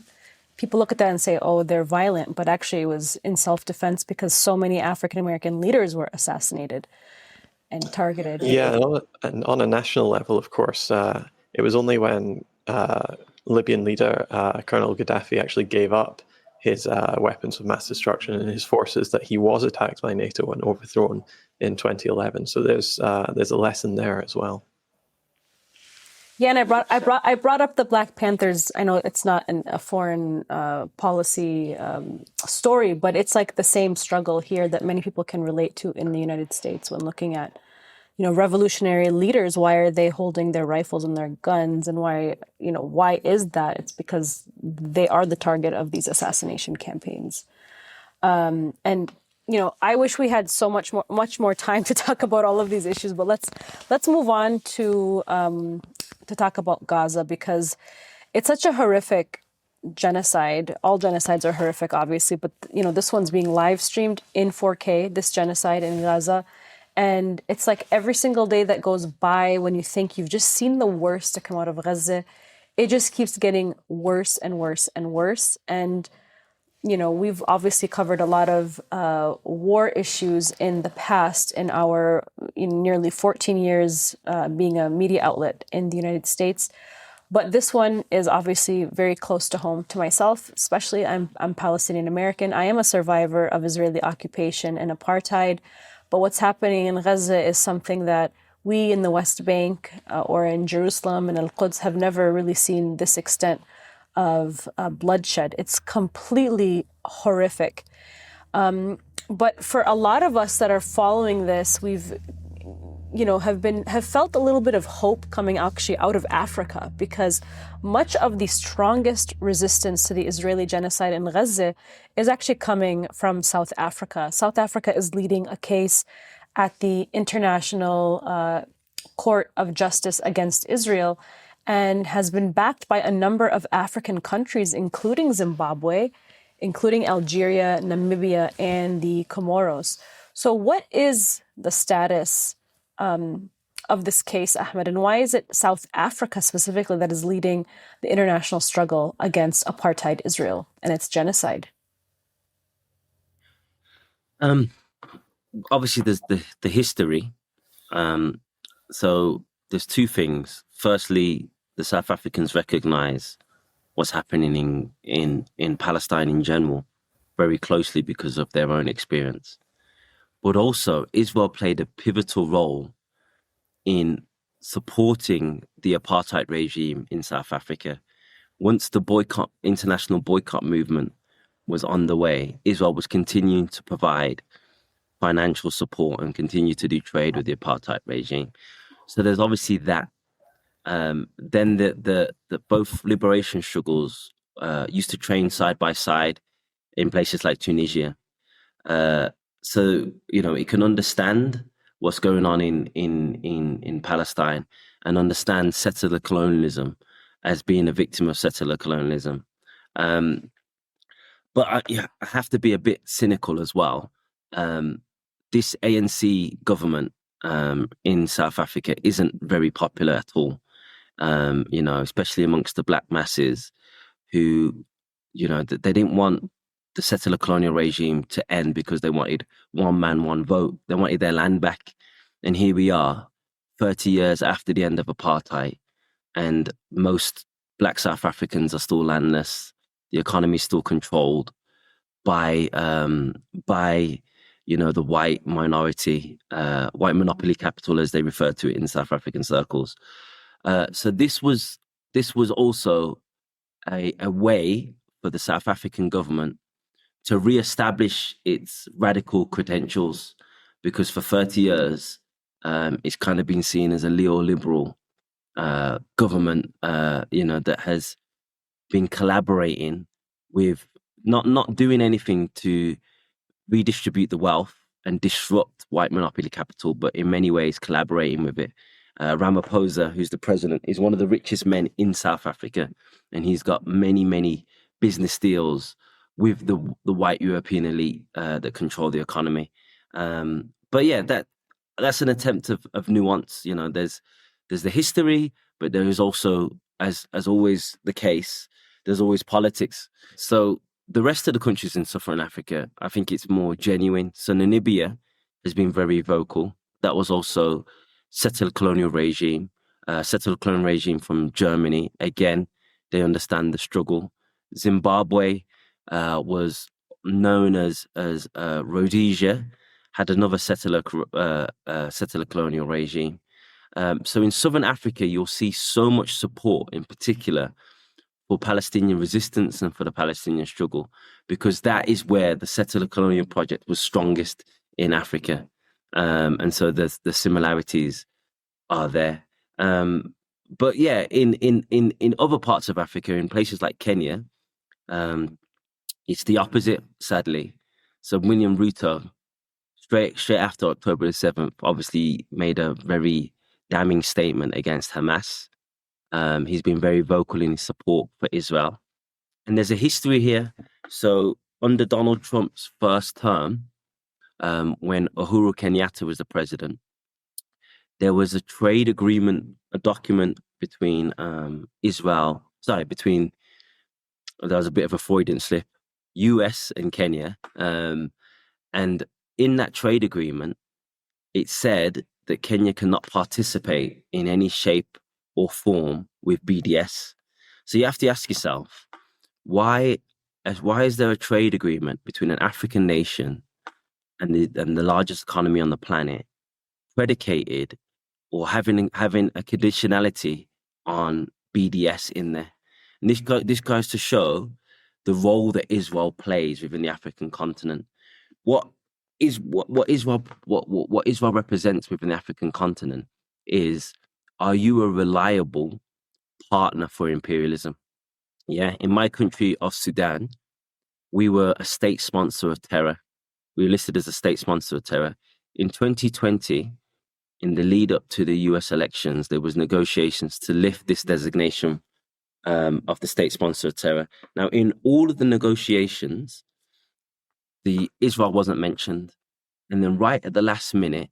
People look at that and say, oh, they're violent, but actually it was in self-defense because so many African-American leaders were assassinated and targeted. Yeah, and on a national level, of course, it was only when Libyan leader Colonel Gaddafi actually gave up his weapons of mass destruction and his forces that he was attacked by NATO and overthrown in 2011. So there's a lesson there as well. Yeah, and I brought up the Black Panthers. I know it's not a foreign policy story, but it's like the same struggle here that many people can relate to in the United States when looking at, revolutionary leaders. Why are they holding their rifles and their guns, and why is that? It's because they are the target of these assassination campaigns. And I wish we had much more time to talk about all of these issues, but let's move on to talk about Gaza, because it's such a horrific genocide. All genocides are horrific, obviously, but this one's being live streamed in 4K, this genocide in Gaza. And it's like every single day that goes by, when you think you've just seen the worst to come out of Gaza, it just keeps getting worse and worse and worse. And we've obviously covered a lot of war issues in the past in our nearly 14 years being a media outlet in the United States. But this one is obviously very close to home to myself, especially I'm Palestinian American. I am a survivor of Israeli occupation and apartheid. But what's happening in Gaza is something that we in the West Bank or in Jerusalem and Al-Quds have never really seen this extent of bloodshed. It's completely horrific. But for a lot of us that are following this, we've, have felt a little bit of hope coming actually out of Africa, because much of the strongest resistance to the Israeli genocide in Gaza is actually coming from South Africa. South Africa is leading a case at the International Court of Justice against Israel, and has been backed by a number of African countries, including Zimbabwe, including Algeria, Namibia, and the Comoros. So what is the status of this case, Ahmed, and why is it South Africa specifically that is leading the international struggle against apartheid Israel and its genocide? Obviously, there's the history. So there's two things. Firstly, the South Africans recognize what's happening in Palestine in general very closely because of their own experience. But also, Israel played a pivotal role in supporting the apartheid regime in South Africa. Once the international boycott movement was on the way, Israel was continuing to provide financial support and continue to do trade with the apartheid regime. So there's obviously that. Then the both liberation struggles used to train side by side in places like Tunisia. So it can understand what's going on in Palestine and understand settler colonialism as being a victim of settler colonialism. But I have to be a bit cynical as well. This ANC government in South Africa isn't very popular at all, especially amongst the black masses who, they didn't want the settler colonial regime to end because they wanted one man, one vote. They wanted their land back. And here we are, 30 years after the end of apartheid, and most black South Africans are still landless. The economy is still controlled by the white minority, white monopoly capital, as they refer to it in South African circles. So this was also a way for the South African government to re-establish its radical credentials, because for 30 years, it's kind of been seen as a neoliberal government, that has been collaborating with, not doing anything to redistribute the wealth and disrupt white monopoly capital, but in many ways collaborating with it. Ramaphosa, who's the president, is one of the richest men in South Africa, and he's got many, many business deals with the white European elite that control the economy. But yeah, that's an attempt of nuance. There's the history, but there is also, as always the case, there's always politics. So the rest of the countries in Sub-Saharan Africa, I think it's more genuine. So Namibia has been very vocal. That was also settler colonial regime from Germany. Again, they understand the struggle. Zimbabwe was known as Rhodesia, had another settler colonial regime. So in Southern Africa, you'll see so much support, in particular, for Palestinian resistance and for the Palestinian struggle, because that is where the settler colonial project was strongest in Africa. And so the similarities are there. But yeah, in other parts of Africa, in places like Kenya, it's the opposite, sadly. So William Ruto, straight after October the 7th, obviously made a very damning statement against Hamas. He's been very vocal in his support for Israel. And there's a history here. So under Donald Trump's first term, when Uhuru Kenyatta was the president, there was a trade agreement, a document between there was a bit of a Freudian slip, US and Kenya. And in that trade agreement, it said that Kenya cannot participate in any shape or form with BDS. So you have to ask yourself, why is there a trade agreement between an African nation and the largest economy on the planet predicated or having a conditionality on BDS in there? And this goes to show the role that Israel plays within the African continent. What Israel represents within the African continent is, are you a reliable partner for imperialism? Yeah, in my country of Sudan, we were a state sponsor of terror. We were listed as a state sponsor of terror. In 2020, in the lead up to the US elections, there was negotiations to lift this designation of the state sponsor of terror. Now, in all of the negotiations, the Israel wasn't mentioned. And then right at the last minute,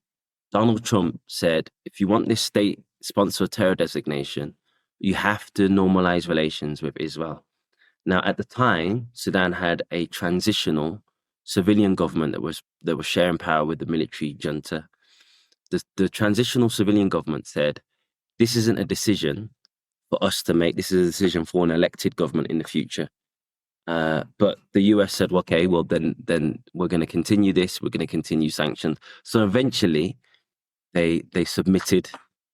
Donald Trump said, if you want this state sponsor of terror designation, you have to normalize relations with Israel. Now, at the time, Sudan had a transitional civilian government that was sharing power with the military junta. The transitional civilian government said, this isn't a decision for us to make. This is a decision for an elected government in the future. But the US said, okay, well, then we're going to continue this. We're going to continue sanctions. So eventually, they submitted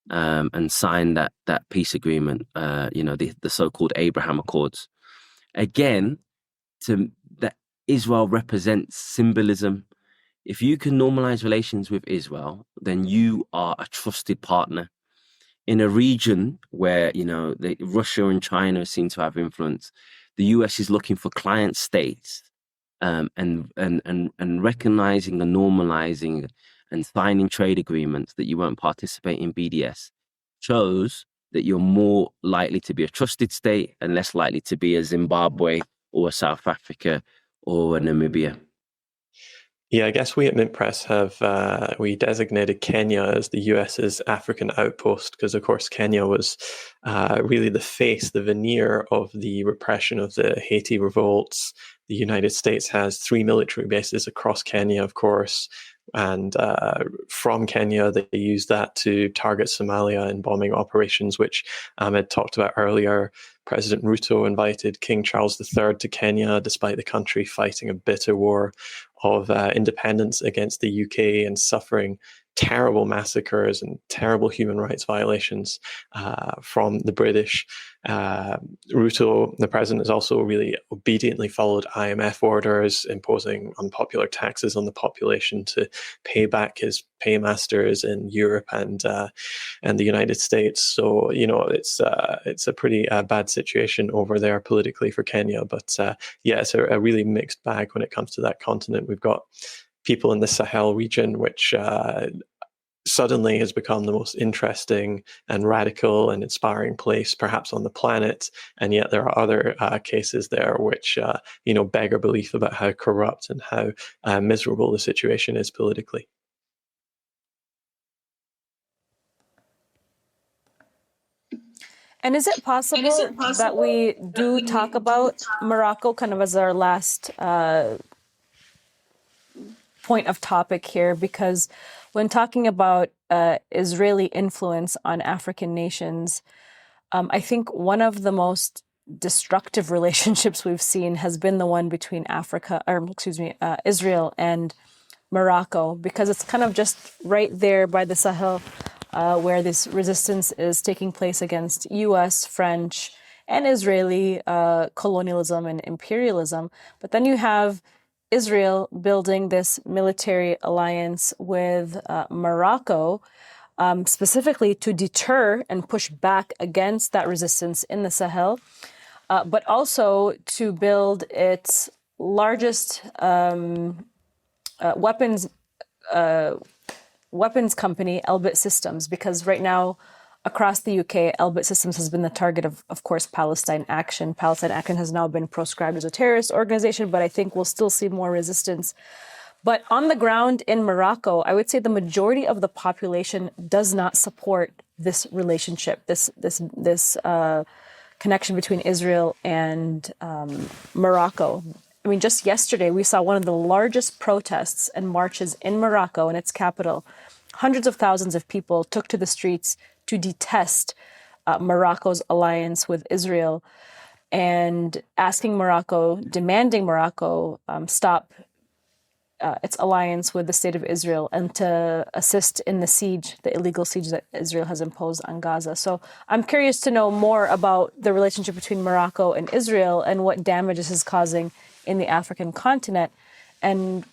and signed that peace agreement. The so-called Abraham Accords. Again, that Israel represents symbolism. If you can normalize relations with Israel, then you are a trusted partner in a region where Russia and China seem to have influence. The US is looking for client states and recognizing and normalizing and signing trade agreements that you won't participate in BDS shows that you're more likely to be a trusted state and less likely to be a Zimbabwe or a South Africa or a Namibia? Yeah, I guess we at MintPress have we designated Kenya as the US's African outpost because, of course, Kenya was really the face, the veneer of the repression of the Haiti revolts. The United States has 3 military bases across Kenya, of course, and from Kenya they use that to target Somalia in bombing operations, which Ahmed talked about earlier. President Ruto invited King Charles III to Kenya, despite the country fighting a bitter war of independence against the UK and suffering terrible massacres and terrible human rights violations from the British. Ruto, the president, has also really obediently followed IMF orders, imposing unpopular taxes on the population to pay back his paymasters in Europe and the United States. So, it's a pretty bad situation over there politically for Kenya. But yeah, it's a really mixed bag when it comes to that continent. We've got people in the Sahel region, which suddenly has become the most interesting and radical and inspiring place perhaps on the planet. And yet there are other cases there which, beg our belief about how corrupt and how miserable the situation is politically. And is it possible that we do talk about Morocco kind of as our last point of topic here? Because when talking about Israeli influence on African nations, I think one of the most destructive relationships we've seen has been the one between Israel and Morocco, because it's kind of just right there by the Sahel, where this resistance is taking place against U.S., French, and Israeli colonialism and imperialism. But then you have Israel building this military alliance with Morocco, specifically to deter and push back against that resistance in the Sahel, but also to build its largest weapons company, Elbit Systems, because right now across the UK, Elbit Systems has been the target of course, Palestine Action. Palestine Action has now been proscribed as a terrorist organization, but I think we'll still see more resistance. But on the ground in Morocco, I would say the majority of the population does not support this relationship, this connection between Israel and Morocco. I mean, just yesterday, we saw one of the largest protests and marches in Morocco, in its capital. Hundreds of thousands of people took to the streets to detest Morocco's alliance with Israel and demanding Morocco stop its alliance with the state of Israel and to assist in the illegal siege that Israel has imposed on Gaza. So I'm curious to know more about the relationship between Morocco and Israel and what damage this is causing in the African continent. And,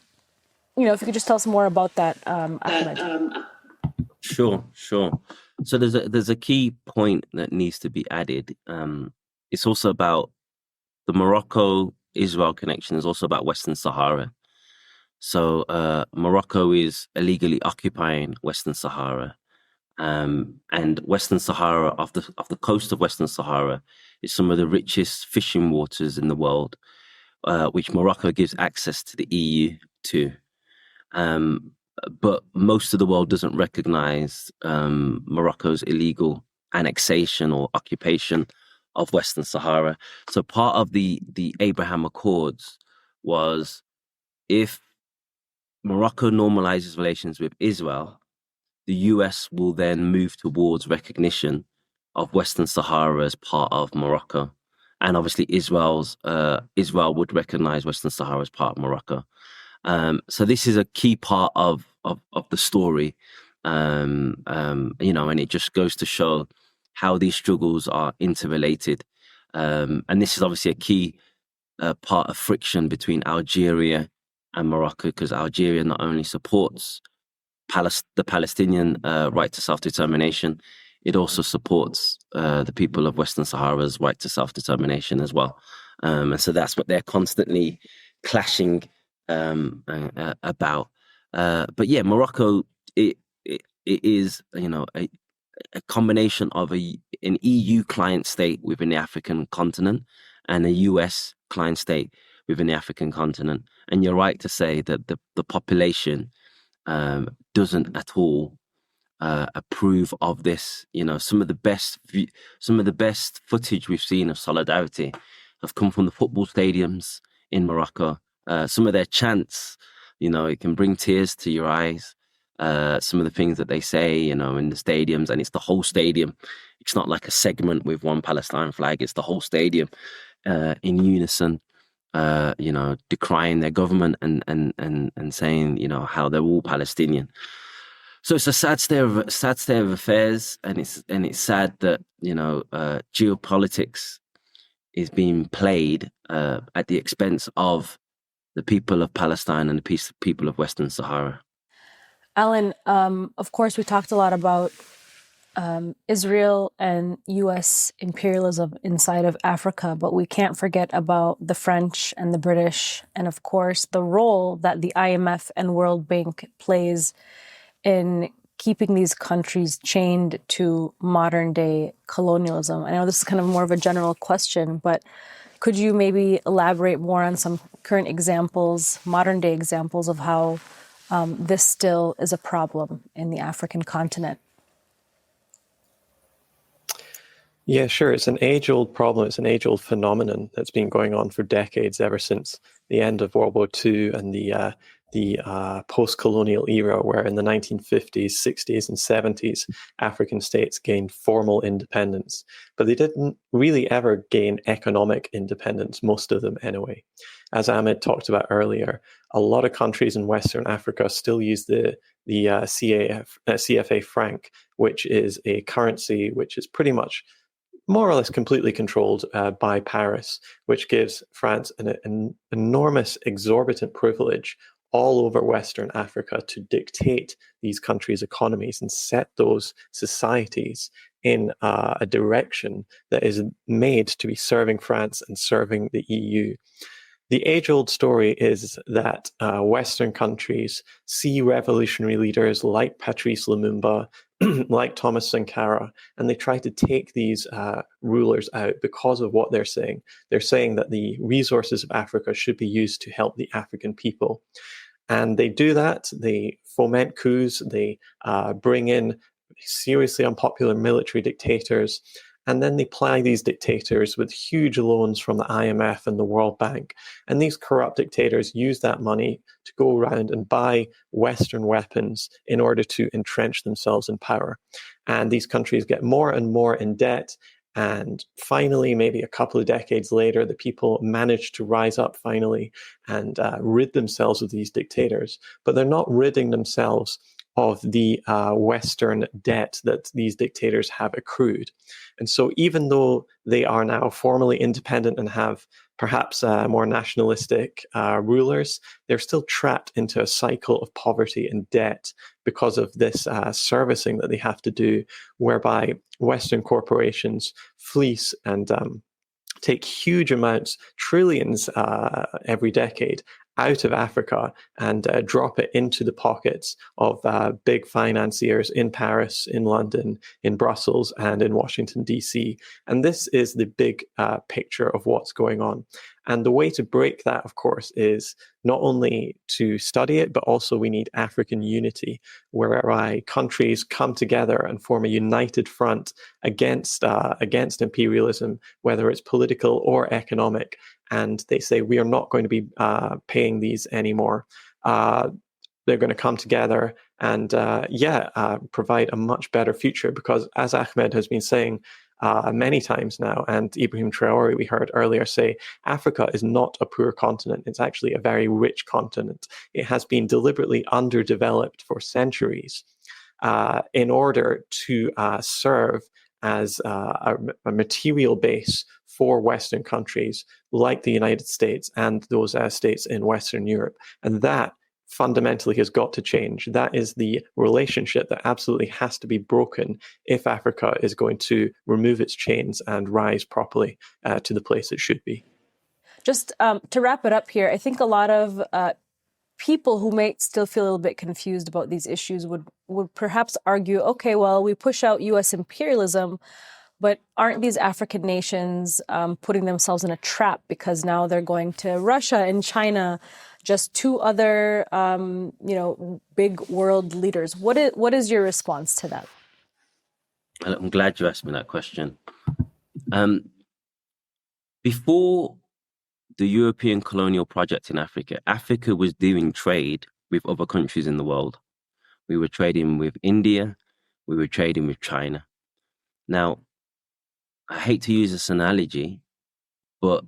if you could just tell us more about that, Ahmed. Sure. So there's a key point that needs to be added. It's also about the Morocco-Israel connection. Is also about Western Sahara. So Morocco is illegally occupying Western Sahara, and Western Sahara, off the coast of Western Sahara, is some of the richest fishing waters in the world, which Morocco gives access to the EU to. But most of the world doesn't recognize Morocco's illegal annexation or occupation of Western Sahara. So part of the Abraham Accords was, if Morocco normalizes relations with Israel, the US will then move towards recognition of Western Sahara as part of Morocco. And obviously Israel would recognize Western Sahara as part of Morocco. So this is a key part of the story, and it just goes to show how these struggles are interrelated. And this is obviously a key part of friction between Algeria and Morocco, because Algeria not only supports the Palestinian right to self-determination, it also supports the people of Western Sahara's right to self-determination as well. And so that's what they're constantly clashing about. But yeah, Morocco, it is, a combination of an EU client state within the African continent and a US client state within the African continent. And you're right to say that the population doesn't at all approve of this. You know, some of the best footage we've seen of solidarity have come from the football stadiums in Morocco. Some of their chants, you know, it can bring tears to your eyes. Some of the things that they say, you know, in the stadiums, and it's the whole stadium. It's not like a segment with one Palestine flag. It's the whole stadium in unison, you know, decrying their government and saying, you know, how they're all Palestinian. So it's a sad state of affairs, and it's sad that, you know, geopolitics is being played at the expense of the people of Palestine and the people of Western Sahara. Alan, of course, we talked a lot about Israel and U.S. imperialism inside of Africa, but we can't forget about the French and the British, and of course, the role that the IMF and World Bank plays in keeping these countries chained to modern-day colonialism. I know this is kind of more of a general question, but could you maybe elaborate more on some current examples, modern-day examples of how this still is a problem in the African continent? Yeah, sure. It's an age-old problem. It's an age-old phenomenon that's been going on for decades, ever since the end of World War II and the post-colonial era, where in the 1950s, 60s, and 70s, African states gained formal independence. But they didn't really ever gain economic independence, most of them anyway. As Ahmed talked about earlier, a lot of countries in Western Africa still use the CFA franc, which is a currency which is pretty much more or less completely controlled by Paris, which gives France an enormous, exorbitant privilege all over Western Africa to dictate these countries' economies and set those societies in a direction that is made to be serving France and serving the EU. The age-old story is that Western countries see revolutionary leaders like Patrice Lumumba, like Thomas Sankara, and they try to take these rulers out because of what they're saying. They're saying that the resources of Africa should be used to help the African people. And they do that. They foment coups. They bring in seriously unpopular military dictators. And then they ply these dictators with huge loans from the IMF and the World Bank. And these corrupt dictators use that money to go around and buy Western weapons in order to entrench themselves in power. And these countries get more and more in debt. And finally, maybe a couple of decades later, the people manage to rise up finally and rid themselves of these dictators. But they're not ridding themselves of the Western debt that these dictators have accrued. And so even though they are now formally independent and have perhaps more nationalistic rulers, they're still trapped into a cycle of poverty and debt because of this servicing that they have to do, whereby Western corporations fleece and take huge amounts, trillions every decade, out of Africa and drop it into the pockets of big financiers in Paris, in London, in Brussels, and in Washington, D.C. And this is the big picture of what's going on. And the way to break that, of course, is not only to study it, but also we need African unity, whereby countries come together and form a united front against imperialism, whether it's political or economic. And they say, we are not going to be paying these anymore. They're going to come together and, provide a much better future. Because as Ahmed has been saying many times now, and Ibrahim Traoré, we heard earlier, say, Africa is not a poor continent. It's actually a very rich continent. It has been deliberately underdeveloped for centuries in order to serve as a material base for Western countries like the United States and those states in Western Europe. And that fundamentally has got to change. That is the relationship that absolutely has to be broken if Africa is going to remove its chains and rise properly to the place it should be. Just to wrap it up here, I think a lot of people who may still feel a little bit confused about these issues would perhaps argue, okay, well, we push out U.S. imperialism, but aren't these African nations putting themselves in a trap because now they're going to Russia and China, just two other, big world leaders? What is your response to that? I'm glad you asked me that question. Before the European colonial project in Africa, Africa was doing trade with other countries in the world. We were trading with India. We were trading with China. Now, I hate to use this analogy, but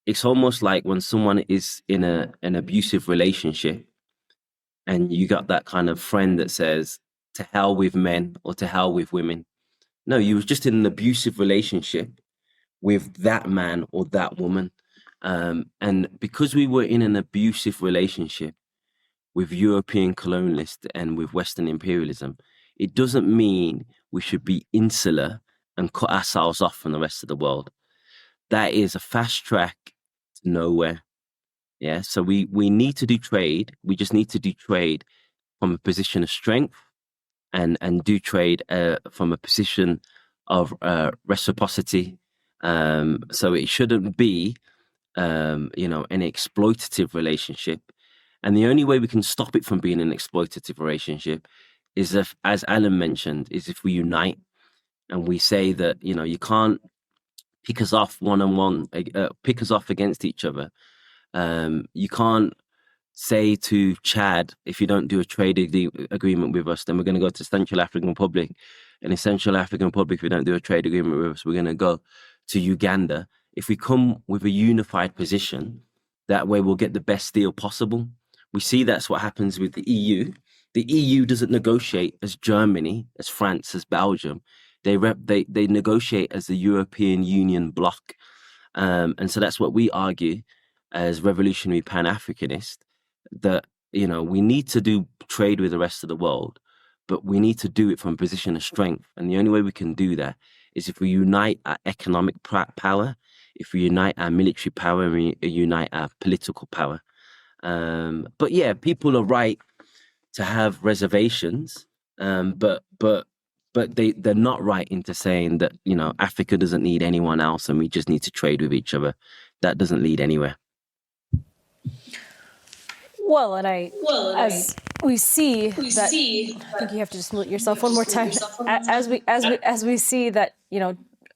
it's almost like when someone is in an abusive relationship and you got that kind of friend that says, to hell with men or to hell with women. No, you was just in an abusive relationship with that man or that woman. And because we were in an abusive relationship with European colonialists and with Western imperialism, it doesn't mean we should be insular and cut ourselves off from the rest of the world. That is a fast track to nowhere. Yeah, so we need to do trade. We just need to do trade from a position of strength and do trade from a position of reciprocity. So it shouldn't be, an exploitative relationship. And the only way we can stop it from being an exploitative relationship is if, as Alan mentioned, is if we unite and we say that, you can't pick us off one-on-one, pick us off against each other. You can't say to Chad, if you don't do a trade agreement with us, then we're going to go to Central African Republic. And in Central African Republic, if we don't do a trade agreement with us, we're going to go to Uganda. If we come with a unified position, that way we'll get the best deal possible. We see that's what happens with the EU. The EU doesn't negotiate as Germany, as France, as Belgium. They negotiate as the European Union bloc. And so that's what we argue as revolutionary Pan-Africanists, that, we need to do trade with the rest of the world, but we need to do it from a position of strength. And the only way we can do that is if we unite our economic power, if we unite our military power, and we unite our political power. But yeah, people are right to have reservations, but they're not right into saying that, Africa doesn't need anyone else and we just need to trade with each other. That doesn't lead anywhere. Well, as we see that, I think you have to just mute yourself one more time. As we see that,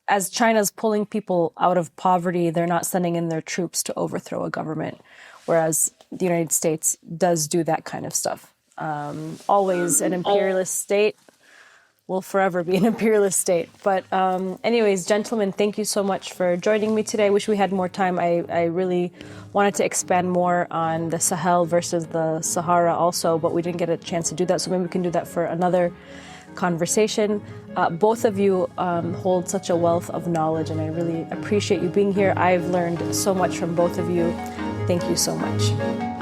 as China's pulling people out of poverty, they're not sending in their troops to overthrow a government, whereas the United States does do that kind of stuff. Always an imperialist state, will forever be an imperialist state. But anyways, gentlemen, thank you so much for joining me today. I wish we had more time. I really wanted to expand more on the Sahel versus the Sahara also, but we didn't get a chance to do that. So maybe we can do that for another conversation. Both of you hold such a wealth of knowledge, and I really appreciate you being here. I've learned so much from both of you. Thank you so much.